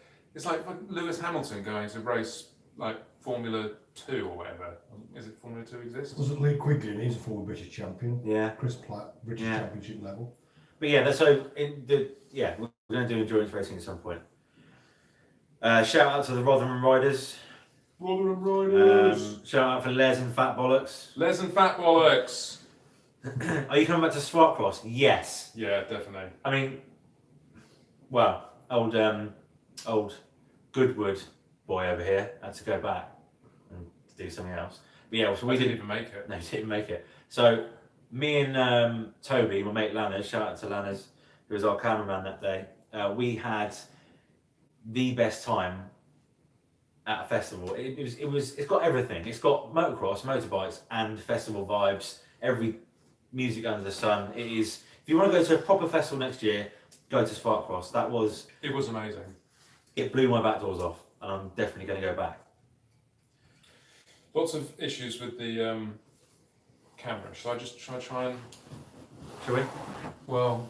[SPEAKER 1] Lewis Hamilton going to race like Formula 2 or whatever. Is it Formula 2 exists?
[SPEAKER 4] Wasn't Lee Quigley, and he's a former British champion.
[SPEAKER 3] Yeah.
[SPEAKER 4] Chris Platt, British
[SPEAKER 3] Yeah.
[SPEAKER 4] Championship level.
[SPEAKER 3] But yeah, we're going to do endurance racing at some point. Shout out to the Rotherham Riders.
[SPEAKER 1] Rotherham Riders.
[SPEAKER 3] Shout out for Les and Fat Bollocks.
[SPEAKER 1] Les and Fat Bollocks.
[SPEAKER 3] Are you coming back to Sparkcross? Yes.
[SPEAKER 1] Yeah, definitely.
[SPEAKER 3] I mean, well, old Goodwood boy over here had to go back and do something else. But yeah, so
[SPEAKER 1] We
[SPEAKER 3] we
[SPEAKER 1] didn't
[SPEAKER 3] didn't.
[SPEAKER 1] even make it.
[SPEAKER 3] No, he didn't make it. So me and Toby, my mate Lanners, shout out to Lanners, who was our cameraman that day. We had the best time at a festival. It's got everything. It's got motocross, motorbikes, and festival vibes. Every music under the sun. It is. If you want to go to a proper festival next year, go to Sparkcross.
[SPEAKER 1] It was amazing.
[SPEAKER 3] It blew my back doors off, and I'm definitely going to go back.
[SPEAKER 1] Lots of issues with the camera. Shall I just try and?
[SPEAKER 3] Shall we?
[SPEAKER 1] Well,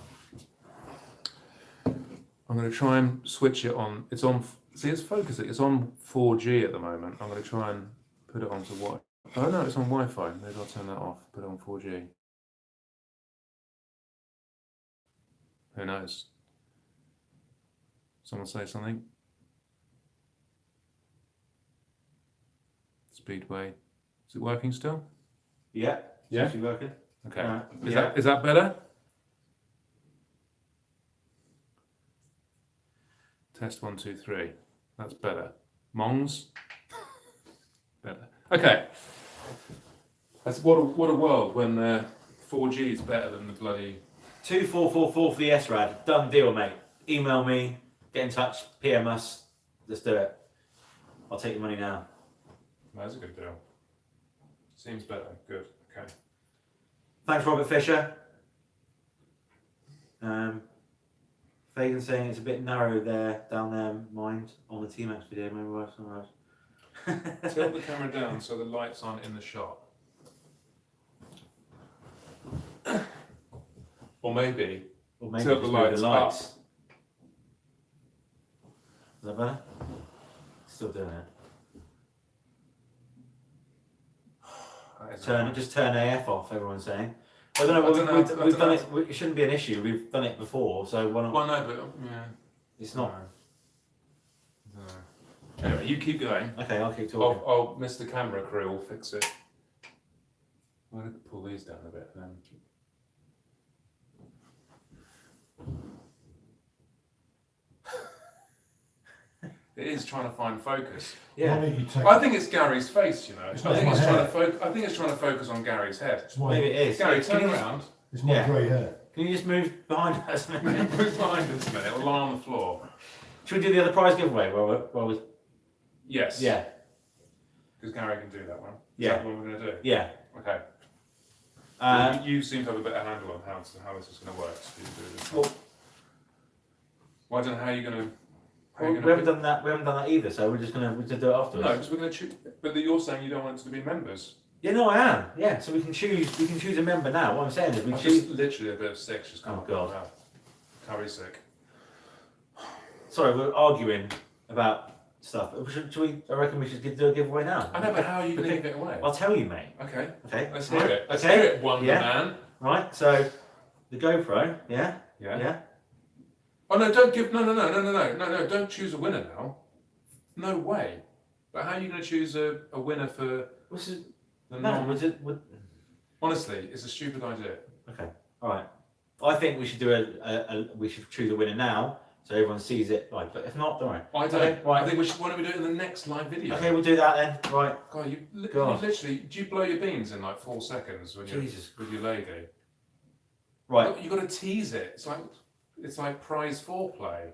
[SPEAKER 1] I'm going to try and switch it on. It's on. See, it's focusing. It's on 4G at the moment. I'm going to try and put it onto what? Oh no, it's on Wi-Fi. Maybe I'll turn that off. Put it on 4G. Who knows? Someone say something. Speedway. Is it working still?
[SPEAKER 3] Yeah.
[SPEAKER 1] Yeah?
[SPEAKER 3] Is she working?
[SPEAKER 1] Okay.
[SPEAKER 3] Yeah.
[SPEAKER 1] Is that better? Test 1, 2, 3. That's better. Mongs? Better. Okay. That's what a world when 4G is better than the bloody.
[SPEAKER 3] 2444 for the SRAD. Done deal, mate. Email me. Get in touch. PM us. Let's do it. I'll take your money now.
[SPEAKER 1] That's a good deal. Seems better. Good. Okay.
[SPEAKER 3] Thanks, Robert Fisher. Fagan saying it's a bit narrow there, down there, mind, on the T-Max video. Maybe we'll have somewhere else.
[SPEAKER 1] Tilt the camera down so the lights aren't in the shot. Or maybe
[SPEAKER 3] Or maybe
[SPEAKER 1] tilt
[SPEAKER 3] just
[SPEAKER 1] the
[SPEAKER 3] move
[SPEAKER 1] lights,
[SPEAKER 3] lights.
[SPEAKER 1] up.
[SPEAKER 3] Is that better? Still doing it. Just turn AF off. Everyone's saying. I don't know. We've done it. It shouldn't be an issue. We've done it before, so why not?
[SPEAKER 1] Well, no, but yeah,
[SPEAKER 3] It's not.
[SPEAKER 1] No. Anyway, you keep going.
[SPEAKER 3] Okay, I'll keep talking.
[SPEAKER 1] I'll Mr. Camera Crew will fix it. I'm going to pull these down a bit then. It is trying to find focus.
[SPEAKER 3] Yeah.
[SPEAKER 4] Why don't you take-
[SPEAKER 1] I think it's Gary's face, you know.
[SPEAKER 4] It's
[SPEAKER 1] I
[SPEAKER 4] not
[SPEAKER 1] think
[SPEAKER 4] my
[SPEAKER 1] it's trying
[SPEAKER 4] hair.
[SPEAKER 1] to I think it's trying to focus on Gary's head.
[SPEAKER 4] It's my,
[SPEAKER 3] Maybe it is.
[SPEAKER 1] Gary,
[SPEAKER 3] Can
[SPEAKER 1] turn
[SPEAKER 3] you
[SPEAKER 1] around.
[SPEAKER 4] it's my
[SPEAKER 3] Yeah.
[SPEAKER 4] grey hair.
[SPEAKER 3] Can you just move behind us?
[SPEAKER 1] Move behind us a minute. It'll lie on the floor.
[SPEAKER 3] Should we do the other prize giveaway? Well,
[SPEAKER 1] Yes.
[SPEAKER 3] yeah,
[SPEAKER 1] Because Gary can do that one.
[SPEAKER 3] Yeah.
[SPEAKER 1] Is that what we're going to do?
[SPEAKER 3] yeah.
[SPEAKER 1] Okay. You seem to have a better handle on how this is going to work. So you do this.
[SPEAKER 3] Well,
[SPEAKER 1] Well, I don't know how you're going to.
[SPEAKER 3] we haven't done that. We haven't done that either. So we're just do it afterwards.
[SPEAKER 1] No, because we're going to choose. But you're saying you don't want it to be members.
[SPEAKER 3] Yeah, no, I am. Yeah, so we can choose a member now. What I'm saying is we
[SPEAKER 1] I've
[SPEAKER 3] choose.
[SPEAKER 1] just literally a bit of sick just come
[SPEAKER 3] Oh,
[SPEAKER 1] up
[SPEAKER 3] God.
[SPEAKER 1] my mouth. Curry sick.
[SPEAKER 3] Sorry, we're arguing about stuff. I reckon we should do a giveaway now.
[SPEAKER 1] I know, but how are you going to give it away?
[SPEAKER 3] I'll tell you, mate.
[SPEAKER 1] Okay,
[SPEAKER 3] Okay.
[SPEAKER 1] let's hear it. Let's
[SPEAKER 3] Okay.
[SPEAKER 1] hear it, Wonder
[SPEAKER 3] Yeah.
[SPEAKER 1] Man.
[SPEAKER 3] Right. So, the GoPro. Yeah.
[SPEAKER 1] Yeah.
[SPEAKER 3] Yeah.
[SPEAKER 1] Oh no! Don't give. No! Don't choose a winner now. No way. But how are you going to choose a winner for
[SPEAKER 3] This is
[SPEAKER 1] the
[SPEAKER 3] no.
[SPEAKER 1] non?
[SPEAKER 3] Would
[SPEAKER 1] Honestly, it's a stupid idea.
[SPEAKER 3] okay. All right. I think we should do we should choose a winner now, so everyone sees it. Right. But if not, don't worry.
[SPEAKER 1] I don't.
[SPEAKER 3] Okay, right.
[SPEAKER 1] I think we should. Why don't we do it in the next live video?
[SPEAKER 3] Okay, we'll do that then. Right.
[SPEAKER 1] God, you
[SPEAKER 3] God.
[SPEAKER 1] literally. Do you blow your beans in like 4 seconds when you're
[SPEAKER 3] Jesus.
[SPEAKER 1] with your lady?
[SPEAKER 3] Right.
[SPEAKER 1] You got to tease it. It's like prize foreplay.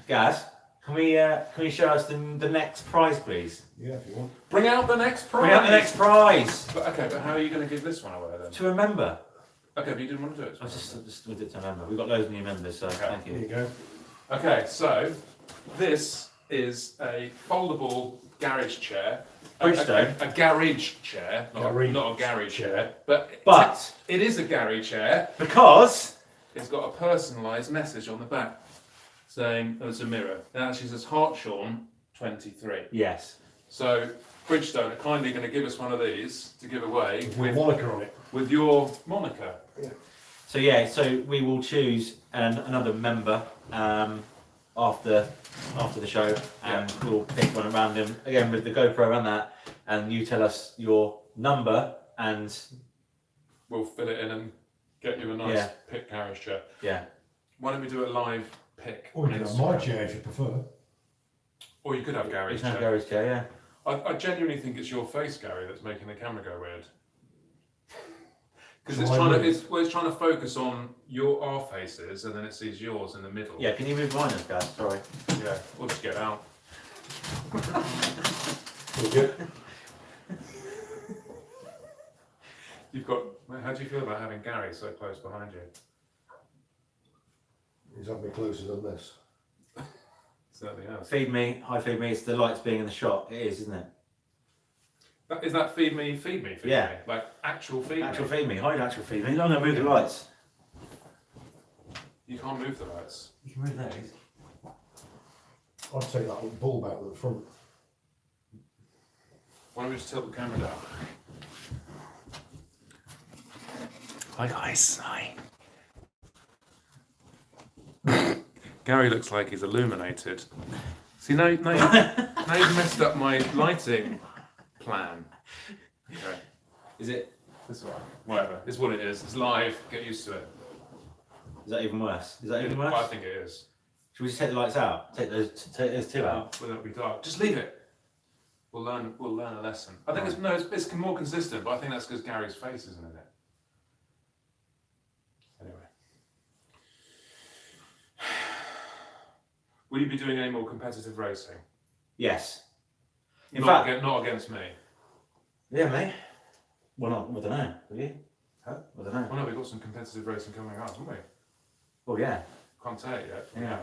[SPEAKER 3] Gaz, can we show us the next prize, please?
[SPEAKER 4] Yeah, if you want.
[SPEAKER 1] Bring out the next prize.
[SPEAKER 3] Bring out the next prize
[SPEAKER 1] But, okay, but how are you going to give this one away then?
[SPEAKER 3] to remember.
[SPEAKER 1] Okay, but you didn't want to do it.
[SPEAKER 3] I just with it to remember. We've got loads of new members, so thank
[SPEAKER 4] There
[SPEAKER 3] you.
[SPEAKER 4] you go.
[SPEAKER 1] Okay, so this is a foldable garage chair.
[SPEAKER 3] Bridgestone.
[SPEAKER 1] A garage chair, not a garage chair. But it is a garage chair.
[SPEAKER 3] Because
[SPEAKER 1] It's got a personalised message on the back saying, oh, it's a mirror. It actually says Hartshawn 23.
[SPEAKER 3] yes,
[SPEAKER 1] So Bridgestone are kindly going to give us one of these to give away
[SPEAKER 4] With a moniker on it.
[SPEAKER 1] with your moniker.
[SPEAKER 3] so we will choose another member after the show, and we'll pick one at random again with the GoPro and that, and you tell us your number and
[SPEAKER 1] We'll fill it in and get you a nice
[SPEAKER 3] Yeah.
[SPEAKER 1] pick garage chair.
[SPEAKER 3] yeah.
[SPEAKER 1] Why don't we do a live pick?
[SPEAKER 4] Or you can have my chair if you prefer.
[SPEAKER 1] Or you could have
[SPEAKER 3] We
[SPEAKER 1] Gary's
[SPEAKER 3] can have
[SPEAKER 1] chair.
[SPEAKER 3] Gary's chair, yeah.
[SPEAKER 1] I genuinely think it's your face, Gary, that's making the camera go weird. Because
[SPEAKER 4] Shall
[SPEAKER 1] it's
[SPEAKER 4] I
[SPEAKER 1] trying to
[SPEAKER 4] move?
[SPEAKER 1] it's trying to focus on our faces, and then it sees yours in the middle.
[SPEAKER 3] Yeah, can you move behind us, guys? Sorry.
[SPEAKER 1] Yeah. We'll just get out.
[SPEAKER 4] All good.
[SPEAKER 1] You've got. How do you feel about having Gary so close behind you?
[SPEAKER 4] He's having me closer than this.
[SPEAKER 1] Certainly has.
[SPEAKER 3] Feed me, hi feed me, it's the lights being in the shot. It is, isn't it?
[SPEAKER 1] Is that feed me, feed me?
[SPEAKER 3] Yeah.
[SPEAKER 1] Me? Like actual feed
[SPEAKER 3] Actual
[SPEAKER 1] me.
[SPEAKER 3] feed me. Hide actual feed me. I'm going to move the lights.
[SPEAKER 1] You can't move the lights.
[SPEAKER 3] You can move those.
[SPEAKER 4] I'd take that little bulb out at the front.
[SPEAKER 1] Why don't we just tilt the camera down?
[SPEAKER 2] Hi guys. Hi. Gary looks like he's illuminated. See, now you've messed up my lighting plan. Okay,
[SPEAKER 3] Is it?
[SPEAKER 1] this one. Whatever. It's what it is. It's live. Get used to it.
[SPEAKER 3] Is that even worse? Is that even worse?
[SPEAKER 1] I think it is.
[SPEAKER 3] Should we just take the lights out? Take those two out.
[SPEAKER 1] Will it be dark? Just leave it. We'll learn a lesson. I think it's more consistent, but I think that's because Gary's face isn't in it. Anyway. Will you be doing any more competitive racing?
[SPEAKER 3] Yes. In
[SPEAKER 1] not,
[SPEAKER 3] fact,
[SPEAKER 1] not against me.
[SPEAKER 3] yeah, mate. Well, not. I don't know. Will you?
[SPEAKER 1] Huh?
[SPEAKER 3] I don't know.
[SPEAKER 1] Well, no, we've got some competitive racing coming up, haven't we?
[SPEAKER 3] Well, yeah.
[SPEAKER 1] Can't say it yet.
[SPEAKER 3] Yeah.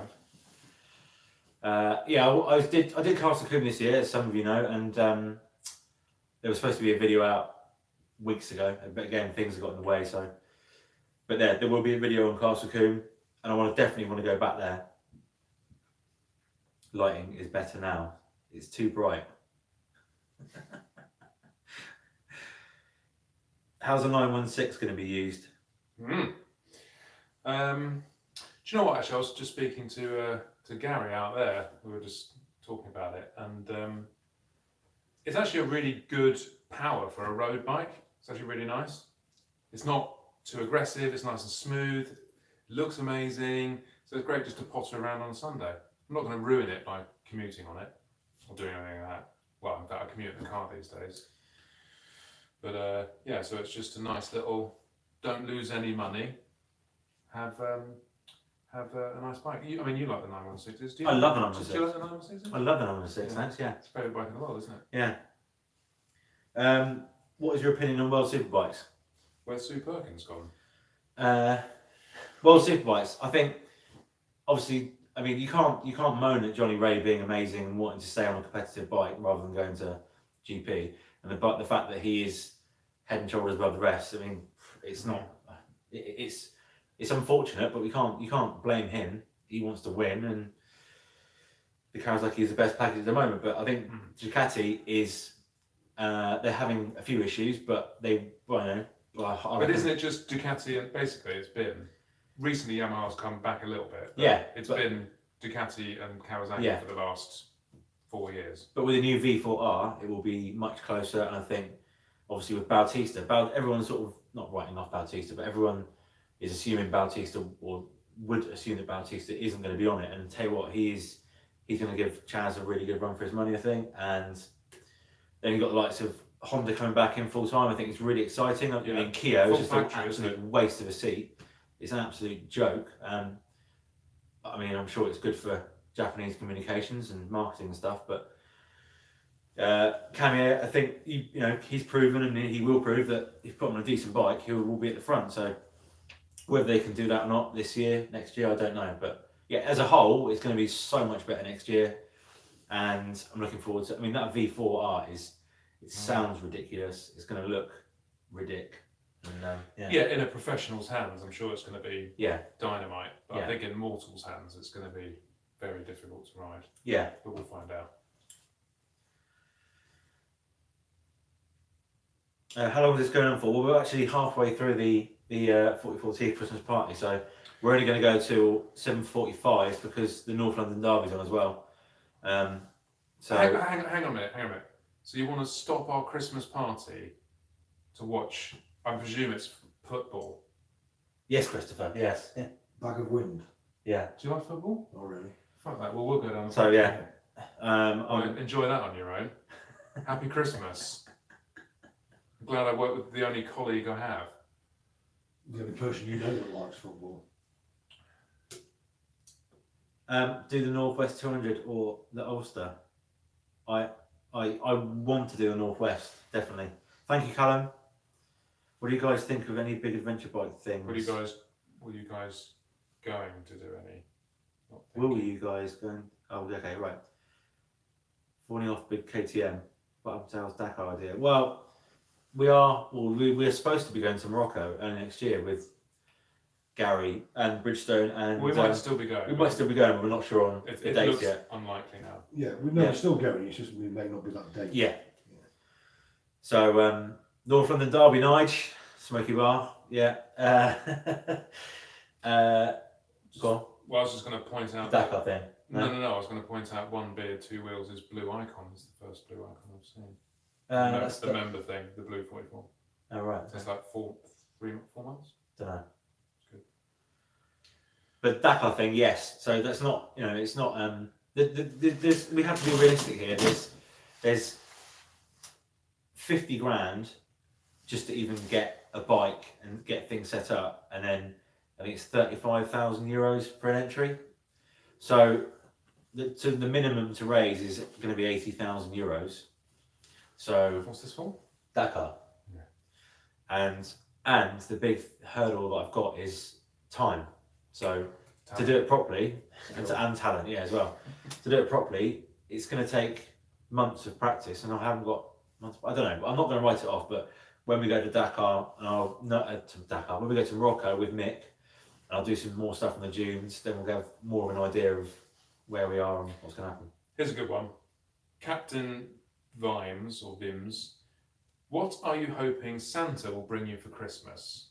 [SPEAKER 3] I did Castle Coombe this year, as some of you know, and there was supposed to be a video out weeks ago, but again, things have got in the way. So, but there will be a video on Castle Coombe, and I definitely want to go back there. Lighting is better now. It's too bright. How's the 916 going to be used?
[SPEAKER 1] Do you know what? Actually, I was just speaking to Gary out there. We were just talking about it, and it's actually a really good power for a road bike. It's actually really nice. It's not too aggressive. It's nice and smooth. It looks amazing. So it's great just to potter around on a Sunday. I'm not going to ruin it by commuting on it or doing anything like that. Well, in fact, I commute in the car these days. But yeah, so it's just a nice little. Don't lose any money. Have a nice bike. You like the 916s, do you?
[SPEAKER 3] I love the 916.
[SPEAKER 1] Do you like the 916s?
[SPEAKER 3] I love the 916, thanks, yeah.
[SPEAKER 1] It's your favourite bike in the world, isn't it?
[SPEAKER 3] Yeah. What is your opinion on World Superbikes?
[SPEAKER 1] Where's Sue Perkins gone?
[SPEAKER 3] World Superbikes, I think, obviously, I mean, you can't moan at Johnny Ray being amazing and wanting to stay on a competitive bike rather than going to GP. And the fact that he is head and shoulders above the rest, I mean, it's not, it's unfortunate, but you can't blame him. He wants to win, and the Kawasaki is the best package at the moment. But I think Ducati is they're having a few issues, but
[SPEAKER 1] But isn't it just Ducati? And basically, it's been recently Yamaha's come back a little bit.
[SPEAKER 3] Yeah,
[SPEAKER 1] it's been Ducati and Kawasaki for the last 4 years.
[SPEAKER 3] But with the new V4R, it will be much closer, and I think obviously with Bautista, everyone's sort of not writing off Bautista, but everyone is assuming Bautista, or would assume that Bautista isn't going to be on it. And tell you what, he's going to give Chaz a really good run for his money, I think. And then you've got the likes of Honda coming back in full time. I think it's really exciting. I mean, Kia is just an absolute waste of a seat. It's an absolute joke. I mean, I'm sure it's good for Japanese communications and marketing and stuff, but Kamiya, I think he's proven, and he will prove that if put on a decent bike, he will be at the front. So whether they can do that or not this year, next year, I don't know. But yeah, as a whole, it's going to be so much better next year, and I'm looking forward to. I mean, that V4R it sounds ridiculous. It's going to look ridiculous. And,
[SPEAKER 1] in a professional's hands, I'm sure it's going to be dynamite. But
[SPEAKER 3] Yeah.
[SPEAKER 1] I think in mortals' hands, it's going to be very difficult to ride.
[SPEAKER 3] Yeah.
[SPEAKER 1] But we'll find out.
[SPEAKER 3] How long is this going on for? Well, we're actually halfway through the 44T Christmas party, so we're only going to go till 7:45 because the North London Derby's on as well. So
[SPEAKER 1] hang on a minute. So you want to stop our Christmas party to watch? I presume it's football.
[SPEAKER 3] Yes, Christopher. Yes. Yeah.
[SPEAKER 4] Bag of wind.
[SPEAKER 3] Yeah.
[SPEAKER 1] Do you like football?
[SPEAKER 4] Not really.
[SPEAKER 1] Fuck that. Well, we'll go down.
[SPEAKER 3] So yeah.
[SPEAKER 1] Enjoy that on your own. Happy Christmas. I'm glad I work with the only colleague I have.
[SPEAKER 4] The only person you know that likes football.
[SPEAKER 3] Do the Northwest 200 or the Ulster? I want to do the Northwest, definitely. Thank you, Callum. What do you guys think of any big adventure bike things?
[SPEAKER 1] Will you guys going to do any?
[SPEAKER 3] Will you guys going? Oh, okay, right. Falling off big KTM, bottom tails Dakar idea. Well, we're supposed to be going to Morocco early next year with Gary and Bridgestone, and
[SPEAKER 1] We might still be going.
[SPEAKER 3] we might still be going, but we're not sure on the
[SPEAKER 1] It
[SPEAKER 3] dates
[SPEAKER 1] looks
[SPEAKER 3] yet.
[SPEAKER 1] unlikely now.
[SPEAKER 4] Yeah, we know we're still going. It's just we may not be that date.
[SPEAKER 3] Yeah. So North London Derby, Nige, Smoky Bar. Yeah. Go on.
[SPEAKER 1] Well, I was just going to point out
[SPEAKER 3] Dakar thing.
[SPEAKER 1] No. I was going to point out One Beer, Two Wheels is Blue Icon. It's the first Blue Icon I've seen.
[SPEAKER 3] That's
[SPEAKER 1] the member thing, the Blue 44.
[SPEAKER 3] Oh right.
[SPEAKER 1] So it's like 4 months.
[SPEAKER 3] Don't know.
[SPEAKER 1] It's good.
[SPEAKER 3] But Dakar thing, yes. So that's not, it's not. There's, we have to be realistic here. There's 50 grand just to even get a bike and get things set up, and then I think it's 35,000 euros for an entry. So the minimum to raise is going to be 80,000 euros. So
[SPEAKER 1] What's this for?
[SPEAKER 3] Dakar.
[SPEAKER 1] Yeah.
[SPEAKER 3] And the big hurdle that I've got is time. So to do it properly, and talent, yeah, as well. To do it properly, it's going to take months of practice, and I haven't got months. I don't know. I'm not going to write it off, but when we go to Dakar, and when we go to Morocco with Mick, and I'll do some more stuff in the dunes, then we'll have more of an idea of where we are and what's going to happen.
[SPEAKER 1] Here's a good one. Captain Vimes or Vims, what are you hoping Santa will bring you for Christmas?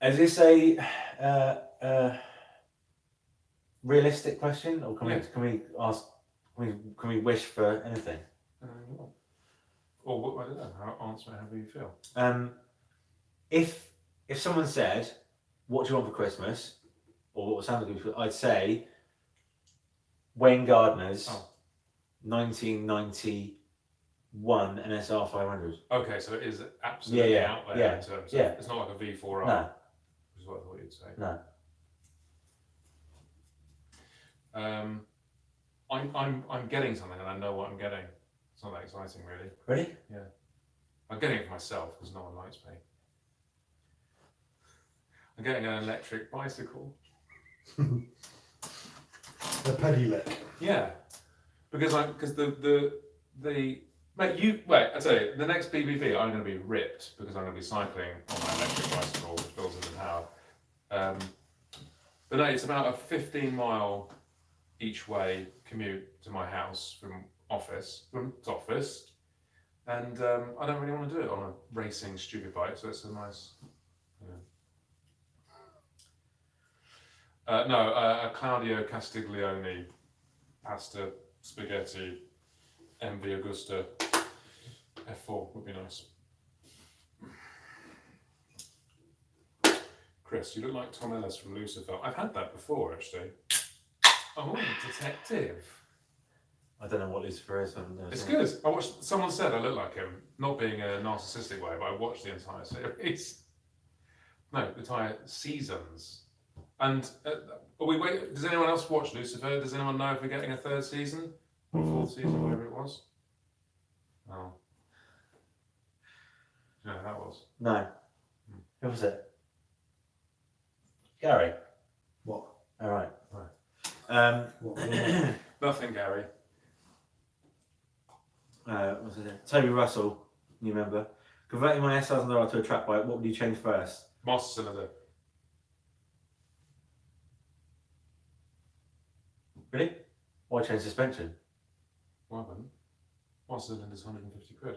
[SPEAKER 3] Is this a realistic question, or can we ask? Can we wish for anything?
[SPEAKER 1] Or I don't know. Answer however you feel.
[SPEAKER 3] If someone said, "What do you want for Christmas?" or "What Santa gives you?" I'd say Wayne Gardner's 1991 NSR 500.
[SPEAKER 1] Okay, so it is absolutely out there in terms of. It's not like a V4R.
[SPEAKER 3] No.
[SPEAKER 1] Is what I thought you'd say.
[SPEAKER 3] No.
[SPEAKER 1] I'm getting something and I know what I'm getting. It's not that exciting, really.
[SPEAKER 3] Ready?
[SPEAKER 1] Yeah. I'm getting it for myself because no one likes me. I'm getting an electric bicycle.
[SPEAKER 4] A pedelec.
[SPEAKER 1] Yeah, because the mate, I tell you, the next BBB I'm going to be ripped because I'm going to be cycling on my electric bicycle which fills in the power. But no, it's about a 15-mile each way commute to my house from office, and I don't really want to do it on a racing stupid bike, so it's a nice. A Claudio Castiglione pasta spaghetti MV Augusta F4 would be nice. Chris, you look like Tom Ellis from Lucifer. I've had that before, actually. Oh, detective.
[SPEAKER 3] I don't know what Lucifer is.
[SPEAKER 1] It's good. Someone said I look like him, not being a narcissistic way, but I watched the entire series. No, the entire seasons. And does anyone else watch Lucifer? Does anyone know if we're getting a third season? Or fourth season, whatever it was? Oh. Do you know who that was?
[SPEAKER 3] No. Who was it? Gary.
[SPEAKER 4] What?
[SPEAKER 3] All right.
[SPEAKER 4] What?
[SPEAKER 1] Nothing, Gary.
[SPEAKER 3] What's it? Toby Russell, new member. Converting my S1000R to a track bike, what would you change first?
[SPEAKER 1] Master cylinder.
[SPEAKER 3] Really? Why change suspension?
[SPEAKER 1] Why wouldn't? Master cylinder's 150 quid.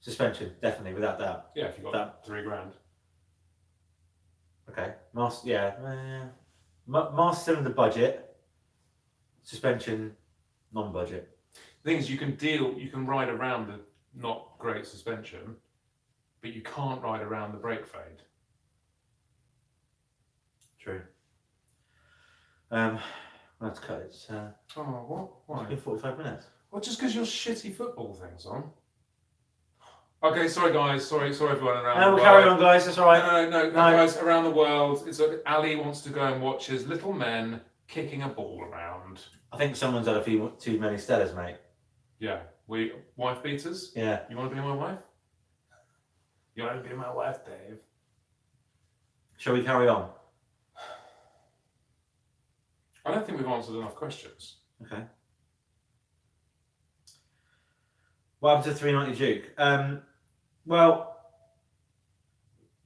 [SPEAKER 3] Suspension, definitely, without doubt.
[SPEAKER 1] Yeah, if you got
[SPEAKER 3] That-
[SPEAKER 1] 3 grand.
[SPEAKER 3] Okay. Master cylinder budget. Suspension, non-budget.
[SPEAKER 1] The thing is, you can ride around the not great suspension, but you can't ride around the brake fade.
[SPEAKER 3] True. Let's cut it.
[SPEAKER 1] What? Why?
[SPEAKER 3] It's been 45 minutes.
[SPEAKER 1] Well, just because your shitty football thing's on. Okay, sorry guys, sorry everyone around the
[SPEAKER 3] No,
[SPEAKER 1] world.
[SPEAKER 3] we'll carry on, guys. That's all right.
[SPEAKER 1] No, guys around the world. It's like Ali wants to go and watch his little men kicking a ball around.
[SPEAKER 3] I think someone's had a few too many Stellas, mate.
[SPEAKER 1] Yeah, we wife beaters.
[SPEAKER 3] Yeah.
[SPEAKER 1] You want to be my wife? You want to be my wife, Dave?
[SPEAKER 3] Shall we carry on?
[SPEAKER 1] I don't think we've answered enough questions.
[SPEAKER 3] Okay. What happened to 390 Duke? Well,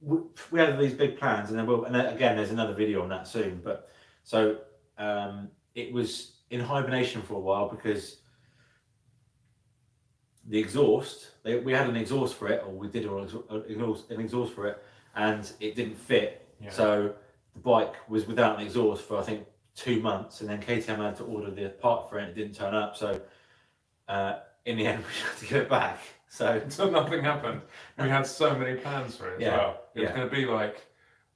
[SPEAKER 3] we had these big plans, and then again, there's another video on that soon. But so it was in hibernation for a while because the exhaust, we had an exhaust for it, or we did an exhaust for it, and it didn't fit.
[SPEAKER 1] Yeah.
[SPEAKER 3] So the bike was without an exhaust for I think 2 months, and then KTM had to order the part for it. It didn't turn up, so in the end we had to get it back. So
[SPEAKER 1] nothing happened. We had so many plans for it as well. It was
[SPEAKER 3] yeah.
[SPEAKER 1] going to be like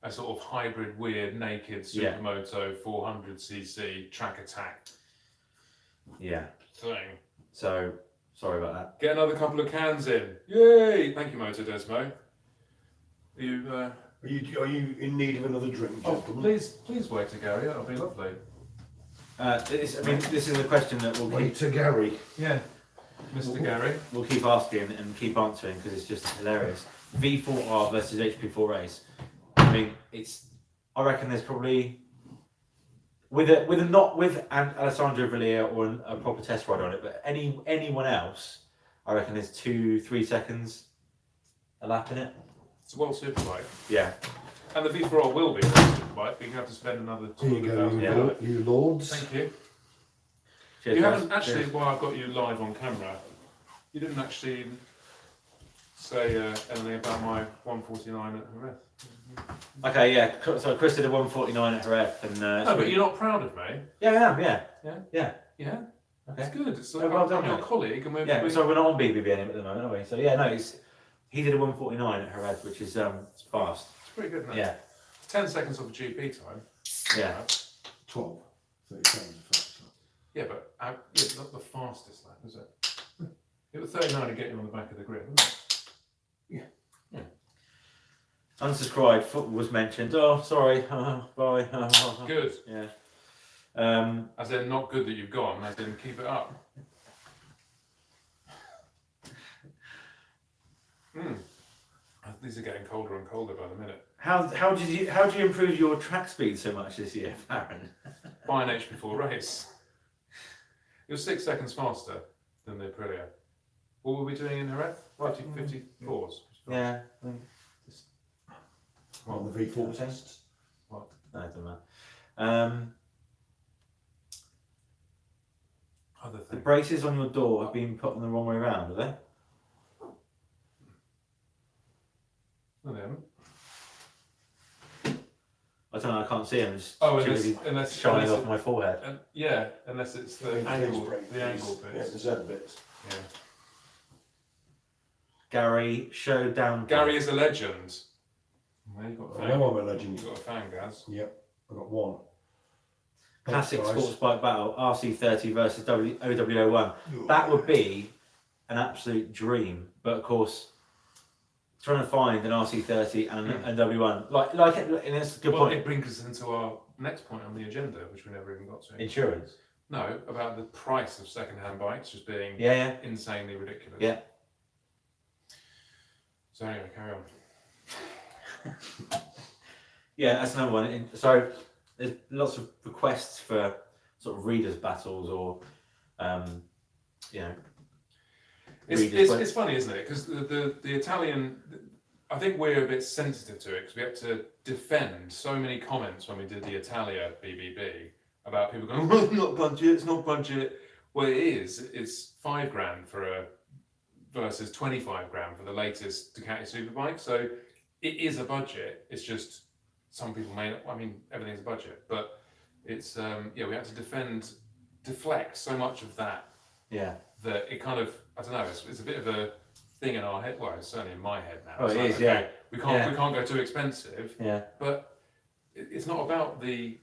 [SPEAKER 1] a sort of hybrid, weird, naked
[SPEAKER 3] Yeah.
[SPEAKER 1] supermoto 400cc track attack
[SPEAKER 3] Yeah.
[SPEAKER 1] thing.
[SPEAKER 3] So sorry about that.
[SPEAKER 1] Get another couple of cans in. Yay! Thank you, Motor Desmo. You.
[SPEAKER 4] Are you in need of another drink,
[SPEAKER 1] Oh,
[SPEAKER 4] gentlemen?
[SPEAKER 1] please wait to Gary. That'll be lovely.
[SPEAKER 3] This is a question that
[SPEAKER 4] Wait to Gary.
[SPEAKER 1] Yeah, Mr. Gary.
[SPEAKER 3] we'll keep asking and keep answering because it's just hilarious. V4R versus HP4 race. I mean, I reckon there's probably with Alessandro Villiers or a proper test ride on it, but anyone else, I reckon there's 2-3 seconds a lap in it.
[SPEAKER 1] It's a World Superbike.
[SPEAKER 3] Yeah.
[SPEAKER 1] And the V4R will be a World Superbike, but you have to spend another
[SPEAKER 4] Here you go,
[SPEAKER 1] £200,000.
[SPEAKER 4] you lords.
[SPEAKER 1] Thank you.
[SPEAKER 3] Cheers,
[SPEAKER 1] You
[SPEAKER 3] guys.
[SPEAKER 1] haven't actually,
[SPEAKER 3] Cheers.
[SPEAKER 1] while I've got you live on camera, you didn't actually say anything about my 149 at Jerez.
[SPEAKER 3] Okay, yeah. So Chris did a 149 at Jerez, and
[SPEAKER 1] No, but you're not proud of me.
[SPEAKER 3] yeah, I am. Yeah.
[SPEAKER 1] Yeah?
[SPEAKER 3] Yeah.
[SPEAKER 1] Yeah?
[SPEAKER 3] Okay.
[SPEAKER 1] It's good. It's
[SPEAKER 3] Oh,
[SPEAKER 1] like,
[SPEAKER 3] well done,
[SPEAKER 1] I'm your
[SPEAKER 3] mate.
[SPEAKER 1] colleague, and
[SPEAKER 3] Yeah, so we're not on BBB at the moment, are we? So yeah, no, he did a 149 at Jerez, which is it's fast.
[SPEAKER 1] It's pretty good, isn't it?
[SPEAKER 3] Yeah,
[SPEAKER 1] 10 seconds off a GP time.
[SPEAKER 3] yeah.
[SPEAKER 4] 12. 30 seconds.
[SPEAKER 1] Yeah, but it's not the fastest lap, is it? It was 39 to get you on the back of the grid, wasn't it?
[SPEAKER 3] Unsubscribed football was mentioned. Oh, sorry. Bye.
[SPEAKER 1] Good.
[SPEAKER 3] Yeah.
[SPEAKER 1] As in, not good that you've gone, as in, keep it up. These are getting colder and colder by the minute.
[SPEAKER 3] How do you improve your track speed so much this year, Aaron?
[SPEAKER 1] Buy an HP4 race. You're 6 seconds faster than the Aprilia. What were we doing in Jerez? 54s.
[SPEAKER 3] Yeah.
[SPEAKER 4] On the V4 test.
[SPEAKER 1] What?
[SPEAKER 3] No, it doesn't matter.
[SPEAKER 1] Other
[SPEAKER 3] The
[SPEAKER 1] thing.
[SPEAKER 3] braces on your door have been put on the wrong way around, are they?
[SPEAKER 1] No, they haven't.
[SPEAKER 3] I don't know. I can't see them. Just
[SPEAKER 1] Oh,
[SPEAKER 3] unless shining off my forehead.
[SPEAKER 1] Yeah, unless it's the angle
[SPEAKER 4] Yeah,
[SPEAKER 1] bits.
[SPEAKER 4] the Z bits.
[SPEAKER 1] Yeah.
[SPEAKER 3] Gary showdown.
[SPEAKER 1] Gary is a legend. Well, you've got a
[SPEAKER 4] I
[SPEAKER 1] fan.
[SPEAKER 4] know I'm a legend.
[SPEAKER 1] You've got a fan, Gaz.
[SPEAKER 4] Yep, I got one.
[SPEAKER 3] Classic
[SPEAKER 4] Thanks, guys.
[SPEAKER 3] sports bike battle, RC30 versus OW01. That would be an absolute dream. But of course, trying to find an RC30 and an W1, and that's a good
[SPEAKER 1] Well,
[SPEAKER 3] point.
[SPEAKER 1] it brings us into our next point on the agenda, which we never even got to.
[SPEAKER 3] Insurance.
[SPEAKER 1] No, about the price of second-hand bikes just being
[SPEAKER 3] Yeah.
[SPEAKER 1] insanely ridiculous.
[SPEAKER 3] Yeah.
[SPEAKER 1] So anyway, carry on.
[SPEAKER 3] Yeah, that's another one. So there's lots of requests for sort of readers' battles or,
[SPEAKER 1] It's funny, isn't it? Because the Italian, I think we're a bit sensitive to it because we had to defend so many comments when we did the Italia BBB about people going, well, it's not budget. Well, it is. It's £5,000 versus 25 grand for the latest Ducati Superbike. So it is a budget. It's just some people may not. I mean, everything's a budget, but it's we had to deflect so much of that.
[SPEAKER 3] Yeah.
[SPEAKER 1] That it kind of, I don't know, it's a bit of a thing in our head. Well, it's certainly in my head now.
[SPEAKER 3] Oh,
[SPEAKER 1] It's
[SPEAKER 3] it
[SPEAKER 1] like,
[SPEAKER 3] is, yeah.
[SPEAKER 1] We can't go too expensive.
[SPEAKER 3] Yeah.
[SPEAKER 1] But it's not about the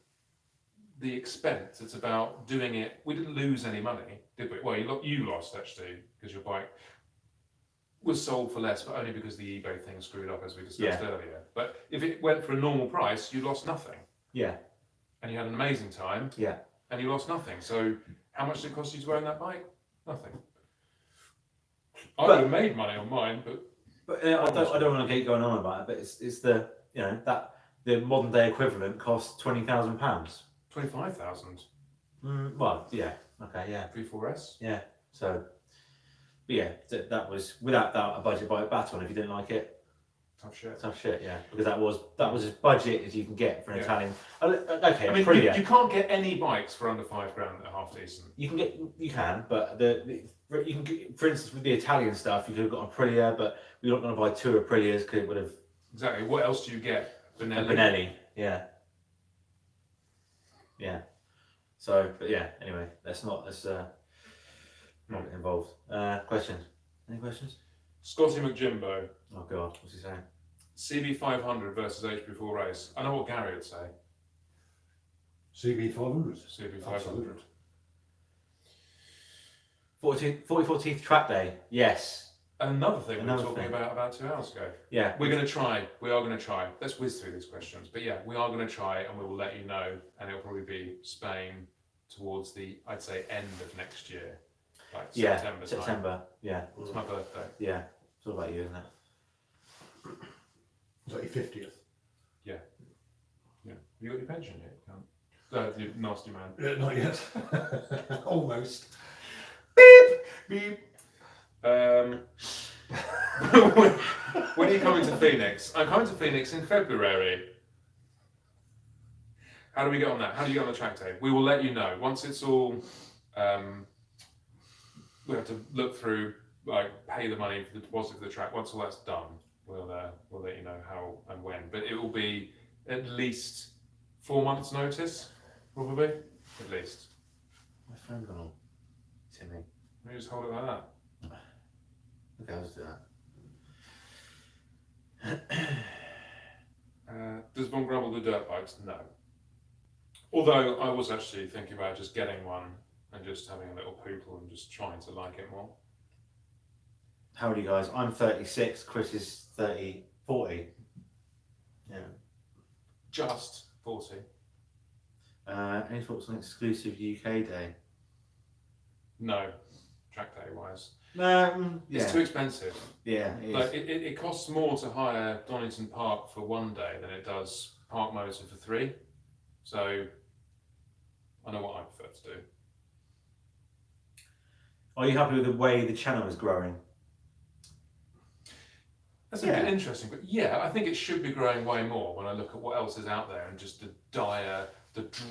[SPEAKER 1] expense. It's about doing it. We didn't lose any money, did we? Well, you lost actually because your bike was sold for less, but only because the eBay thing screwed up, as we discussed earlier. But if it went for a normal price, you lost nothing.
[SPEAKER 3] Yeah.
[SPEAKER 1] And you had an amazing time.
[SPEAKER 3] Yeah.
[SPEAKER 1] And you lost nothing. So how much did it cost you to own that bike? Nothing. I would have made money on mine, but
[SPEAKER 3] I don't want to keep going on about it, but it's the that the modern day equivalent costs £20,000.
[SPEAKER 1] 25,000
[SPEAKER 3] Well, yeah. Okay. Yeah.
[SPEAKER 1] V4S.
[SPEAKER 3] Yeah. So But yeah, that was without doubt a budget by Baton. If you didn't like it,
[SPEAKER 1] Tough shit.
[SPEAKER 3] tough shit. Yeah, because that was as budget as you can get for an
[SPEAKER 1] Yeah.
[SPEAKER 3] Italian. Okay,
[SPEAKER 1] I mean,
[SPEAKER 3] Aprilia.
[SPEAKER 1] you can't get any bikes for under £5 that are half decent.
[SPEAKER 3] You can, but you can get, for instance, with the Italian stuff, you could have got Aprilia, but we're not going to buy 2 Aprilias because it would have
[SPEAKER 1] Exactly. What else do you get?
[SPEAKER 3] a Benelli. Yeah. So, but yeah. Anyway, let's not get involved. Questions? Any questions?
[SPEAKER 1] Scotty McJimbo,
[SPEAKER 3] Oh God, what's he saying?
[SPEAKER 1] CB500 versus HP4 race. I know what Gary would say.
[SPEAKER 4] CB500.
[SPEAKER 1] CB500.
[SPEAKER 4] Absolutely.
[SPEAKER 3] 44 teeth track day. Yes.
[SPEAKER 1] Another thing we were
[SPEAKER 3] Another
[SPEAKER 1] talking
[SPEAKER 3] thing.
[SPEAKER 1] about 2 hours ago.
[SPEAKER 3] Yeah.
[SPEAKER 1] We're going to try. We are going to try. Let's whiz through these questions. But yeah, we are going to try, and we will let you know. And it'll probably be Spain towards the, I'd say, end of next year, like September time.
[SPEAKER 3] September. Yeah.
[SPEAKER 1] It's my birthday.
[SPEAKER 3] Yeah. It's all about you, isn't it?
[SPEAKER 4] Is that your 50th?
[SPEAKER 1] Yeah. You got your pension yet? Can't. You nasty man.
[SPEAKER 4] Not yet. Almost. Beep.
[SPEAKER 1] When are you coming to Phoenix? I'm coming to Phoenix in February. How do we get on that? How do you get on the track day? We will let you know once it's all. We have to look through, like, pay the money for the deposit for the track. Once all that's done, we'll let you know how and when. But it will be at least 4 months' notice, probably at least.
[SPEAKER 3] My phone gone on. Timmy.
[SPEAKER 1] Let me just hold it like that.
[SPEAKER 3] Okay, let's do that.
[SPEAKER 1] Does Von Grumble do dirt bikes? No. Although I was actually thinking about just getting one and just having a little poople and just trying to like it more.
[SPEAKER 3] How old are you guys? I'm 36. Chris is 40. Yeah.
[SPEAKER 1] Just 40.
[SPEAKER 3] Any thoughts on exclusive UK day?
[SPEAKER 1] No, track day wise.
[SPEAKER 3] Yeah.
[SPEAKER 1] It's too expensive.
[SPEAKER 3] Yeah, it is.
[SPEAKER 1] Like it costs more to hire Donington Park for 1 day than it does Park Motor for 3. So I know what I prefer to do.
[SPEAKER 3] Are you happy with the way the channel is growing?
[SPEAKER 1] That's a bit interesting, but yeah, I think it should be growing way more when I look at what else is out there and just the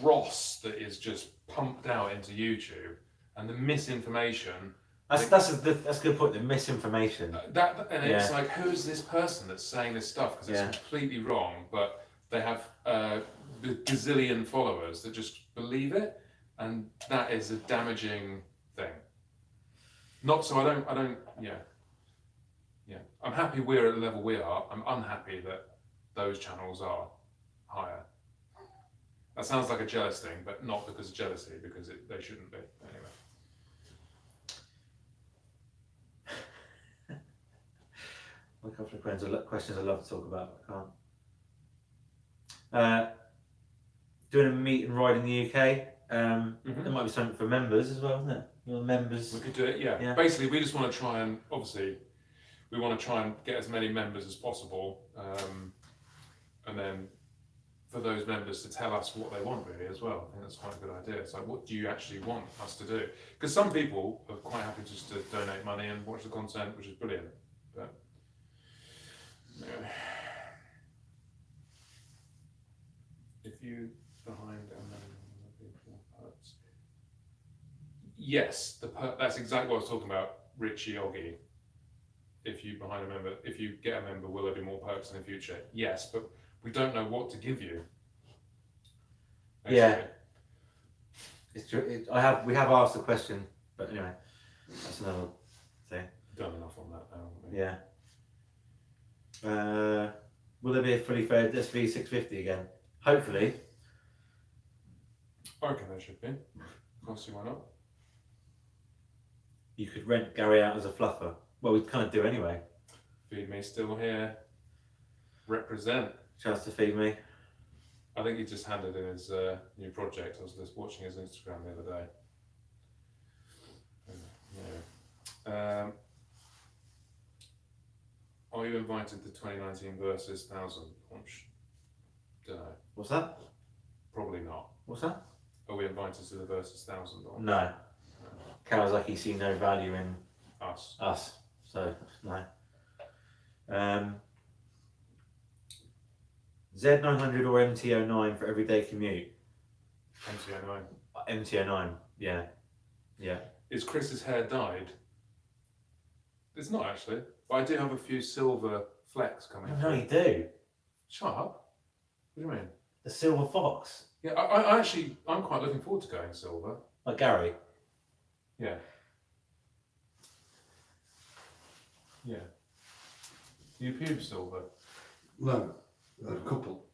[SPEAKER 1] dross that is just pumped out into YouTube and the misinformation.
[SPEAKER 3] That's a good point. The misinformation.
[SPEAKER 1] It's like, who's this person that's saying this stuff because it's completely wrong, but they have a gazillion followers that just believe it, and that is a damaging thing. Not so I don't. I'm happy we're at the level we are. I'm unhappy that those channels are higher. That sounds like a jealous thing, but not because of jealousy, because they shouldn't be. Anyway.
[SPEAKER 3] A couple of questions I love to talk about, but I can't. Doing a meet and ride in the UK. There might be something for members as well, isn't it? Members.
[SPEAKER 1] We could do it, yeah. Basically, we just want to try and, obviously, we want to try and get as many members as possible, and then for those members to tell us what they want, really, as well. I think that's quite a good idea. It's like, what do you actually want us to do? Because some people are quite happy just to donate money and watch the content, which is brilliant. But if you behind a member, people perks. Yes, that's exactly what I was talking about, Richie Oggy. If you behind a member, if you get a member, will there be more perks in the future? Yes, but we don't know what to give you. Basically.
[SPEAKER 3] Yeah, it's true. We have asked the question, but anyway, that's another thing.
[SPEAKER 1] Done enough on that now, haven't we?
[SPEAKER 3] Yeah. Will there be a fully fed SV 650 again? Hopefully.
[SPEAKER 1] I reckon there should be. Can't see why not.
[SPEAKER 3] You could rent Gary out as a fluffer. Well, we kind of do anyway.
[SPEAKER 1] Feed Me still here. Represent.
[SPEAKER 3] Chance to feed me.
[SPEAKER 1] I think he just handed in his new project. I was just watching his Instagram the other day. Yeah. Are you invited to 2019 versus 1000 launch? Don't know.
[SPEAKER 3] What's that?
[SPEAKER 1] Probably not.
[SPEAKER 3] What's that?
[SPEAKER 1] Are we invited to the versus 1000 launch?
[SPEAKER 3] No. Kawasaki see no value in.
[SPEAKER 1] Us.
[SPEAKER 3] Us. So no. Z900 or MT09 for everyday commute.
[SPEAKER 1] MT09.
[SPEAKER 3] MT09. Yeah. Yeah.
[SPEAKER 1] Is Chris's hair dyed? It's not actually, but I do have a few silver flecks coming
[SPEAKER 3] No,
[SPEAKER 1] through.
[SPEAKER 3] you do.
[SPEAKER 1] Shut up. What do you mean?
[SPEAKER 3] The silver fox.
[SPEAKER 1] Yeah, I actually, I'm quite looking forward to going silver.
[SPEAKER 3] Like Gary.
[SPEAKER 1] Yeah. Yeah. You pubes silver,
[SPEAKER 4] No, a couple.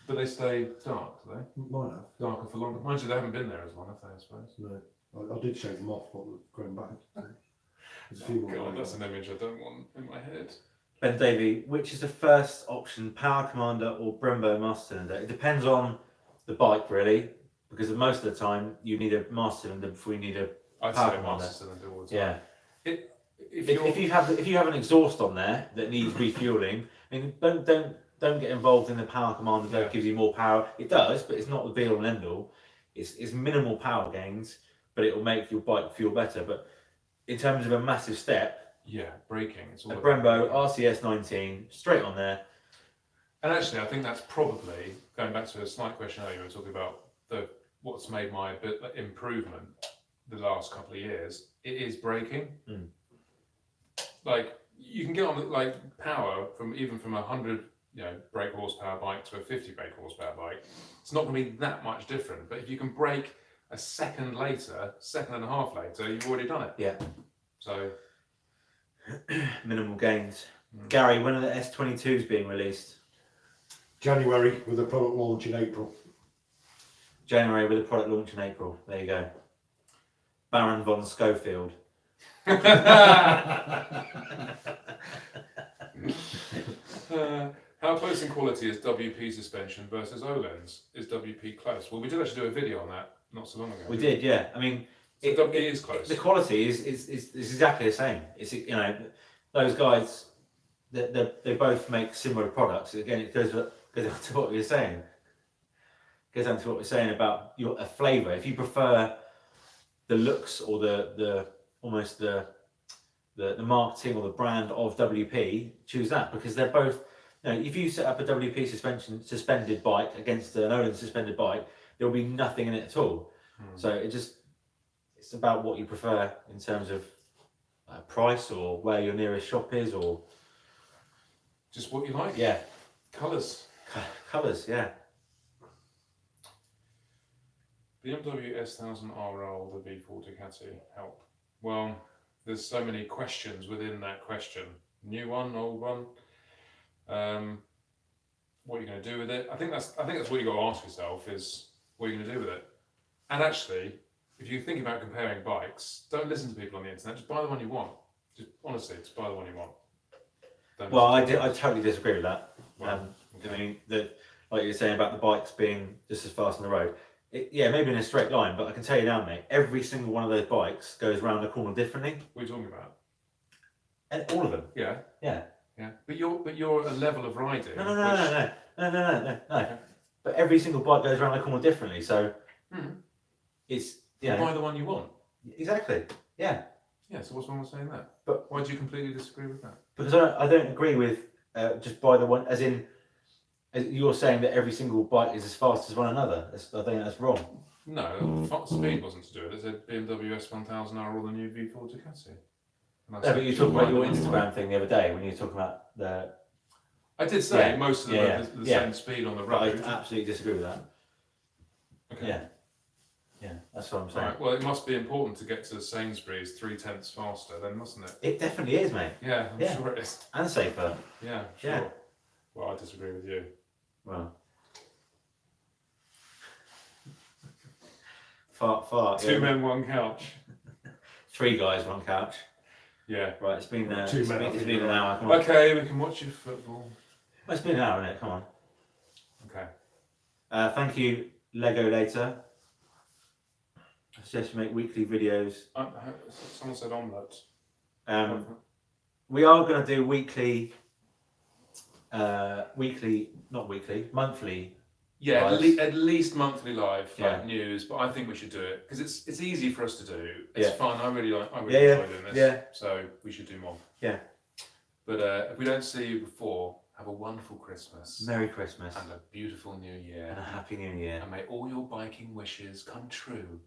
[SPEAKER 1] but they stay dark, do they?
[SPEAKER 4] Mine have.
[SPEAKER 1] Darker for longer. Mind you, they haven't been there as long, have they, I suppose?
[SPEAKER 4] No, I did shave them off, but they've grown back. There's a few more.
[SPEAKER 1] God,
[SPEAKER 4] going
[SPEAKER 1] that's
[SPEAKER 4] on.
[SPEAKER 1] an image I don't want in my head.
[SPEAKER 3] Ben Davey, which is the first option, Power Commander or Brembo Master Cylinder? It depends on the bike, really, because most of the time you need a Master Cylinder before you need a
[SPEAKER 1] I'd
[SPEAKER 3] Power
[SPEAKER 1] say
[SPEAKER 3] Commander.
[SPEAKER 1] Master Cylinder all the time.
[SPEAKER 3] Yeah.
[SPEAKER 1] If
[SPEAKER 3] If you have an exhaust on there that needs refueling, I mean, don't get involved in the Power Commander that
[SPEAKER 1] Yeah.
[SPEAKER 3] gives you more power. It does, but it's not the be all and end all. It's minimal power gains, but it will make your bike feel better. But in terms of a massive step,
[SPEAKER 1] yeah, braking. It's all
[SPEAKER 3] a
[SPEAKER 1] about
[SPEAKER 3] Brembo
[SPEAKER 1] braking.
[SPEAKER 3] RCS 19 straight on there.
[SPEAKER 1] And actually, I think that's probably going back to a slight question earlier. We were talking about what's made my improvement the last couple of years. It is braking.
[SPEAKER 3] Mm.
[SPEAKER 1] Like you can get on like power from 100 brake horsepower bike to a 50 brake horsepower bike. It's not going to be that much different. But if you can brake a second later, second and a half later, you've already done it.
[SPEAKER 3] Yeah.
[SPEAKER 1] So
[SPEAKER 3] Minimal gains. Gary, when are the S22s being released?
[SPEAKER 4] January with a product launch in April.
[SPEAKER 3] January with a product launch in April. There you go. Baron von Schofield.
[SPEAKER 1] How close in quality is WP suspension versus O-lens? Is WP close? Well, we did actually do a video on that not so long ago.
[SPEAKER 3] We did, yeah. I mean,
[SPEAKER 1] So it is close.
[SPEAKER 3] The quality is exactly the same. It's those guys, they both make similar products. Again, it goes down to what you're saying. It goes down to what we're saying about a flavour. If you prefer the looks or the almost the marketing or the brand of WP, choose that because they're both. If you set up a WP suspended bike against an Olin suspended bike, there will be nothing in it at all. So it's about what you prefer in terms of price or where your nearest shop is or
[SPEAKER 1] just what you like.
[SPEAKER 3] Yeah,
[SPEAKER 1] Colours.
[SPEAKER 3] colours. Yeah.
[SPEAKER 1] BMW S1000 RL, the V4 Ducati, help. Well, there's so many questions within that question. New one, old one. What are you going to do with it? I think that's what you got to ask yourself is what are you going to do with it? And actually, if you think about comparing bikes, don't listen to people on the internet. Just buy the one you want. Just honestly, just buy the one you want.
[SPEAKER 3] Well, I totally disagree with that.
[SPEAKER 1] Well,
[SPEAKER 3] I mean, like you're saying about the bikes being just as fast on the road. Maybe in a straight line, but I can tell you now, mate, every single one of those bikes goes around the corner differently.
[SPEAKER 1] What are you talking about?
[SPEAKER 3] And all of them.
[SPEAKER 1] Yeah.
[SPEAKER 3] Yeah.
[SPEAKER 1] Yeah. But you're a level of riding.
[SPEAKER 3] No. But every single bike goes around the corner differently, so it's
[SPEAKER 1] Buy the one you want.
[SPEAKER 3] Exactly. Yeah.
[SPEAKER 1] Yeah. So what's wrong with saying that?
[SPEAKER 3] But
[SPEAKER 1] why do you completely disagree with that?
[SPEAKER 3] Because I don't agree with just buy the one as in. You're saying that every single bike is as fast as one another. I think that's wrong.
[SPEAKER 1] No, speed wasn't to do it. It said BMW S1000R or the new V4 Ducati.
[SPEAKER 3] No, but you talked about your Instagram thing the other day when you were talking about the.
[SPEAKER 1] I did say
[SPEAKER 3] Yeah,
[SPEAKER 1] most of them are the same speed on the
[SPEAKER 3] But
[SPEAKER 1] road.
[SPEAKER 3] I absolutely disagree with that.
[SPEAKER 1] Okay.
[SPEAKER 3] Yeah, that's what I'm saying.
[SPEAKER 1] Right, well, it must be important to get to Sainsbury's 0.3 faster, then, mustn't it?
[SPEAKER 3] It definitely is, mate.
[SPEAKER 1] Yeah, I'm
[SPEAKER 3] Yeah.
[SPEAKER 1] sure it is.
[SPEAKER 3] And safer.
[SPEAKER 1] Yeah, sure.
[SPEAKER 3] Yeah.
[SPEAKER 1] Well, I disagree with you.
[SPEAKER 3] Well. Far.
[SPEAKER 1] Two men, one couch.
[SPEAKER 3] 3 guys, 1 couch.
[SPEAKER 1] Yeah.
[SPEAKER 3] Right, it's been
[SPEAKER 4] 2 men,
[SPEAKER 3] it's been an hour. Come on.
[SPEAKER 1] Okay, we can watch your football.
[SPEAKER 3] Well, it's been an hour, isn't it? Come on.
[SPEAKER 1] Okay.
[SPEAKER 3] Thank you, Lego Later. I suggest you make weekly videos.
[SPEAKER 1] Someone said omelette.
[SPEAKER 3] We are going to do monthly
[SPEAKER 2] Yeah,
[SPEAKER 3] Lives.
[SPEAKER 2] at least monthly live
[SPEAKER 3] Yeah.
[SPEAKER 2] news, but I think we should do it because it's easy for us to do. It's
[SPEAKER 3] Yeah.
[SPEAKER 2] fun. I really
[SPEAKER 3] Yeah,
[SPEAKER 2] enjoy doing this.
[SPEAKER 3] yeah.
[SPEAKER 2] So we should do more.
[SPEAKER 3] Yeah.
[SPEAKER 2] But if we don't see you before, have a wonderful Christmas
[SPEAKER 3] Merry Christmas
[SPEAKER 2] and a beautiful New Year,
[SPEAKER 3] and a Happy New Year.
[SPEAKER 2] and may all your biking wishes come true.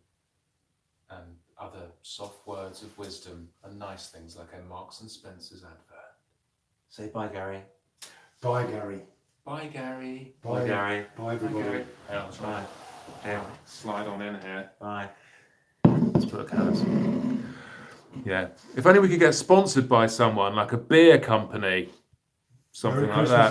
[SPEAKER 2] And other soft words of wisdom and nice things like a Marks and Spencer's advert.
[SPEAKER 3] Say bye, Gary.
[SPEAKER 4] Bye, Gary.
[SPEAKER 2] Bye, Gary.
[SPEAKER 3] Bye, Gary.
[SPEAKER 4] Bye,
[SPEAKER 2] Bye,
[SPEAKER 4] everybody.
[SPEAKER 2] Gary. Yeah, that's right.
[SPEAKER 3] Bye.
[SPEAKER 2] Yeah, slide on in here.
[SPEAKER 3] Bye.
[SPEAKER 2] Let's put a cans. Yeah. If only we could get sponsored by someone like a beer company, something
[SPEAKER 4] Merry
[SPEAKER 2] like
[SPEAKER 4] Christmas,
[SPEAKER 2] that.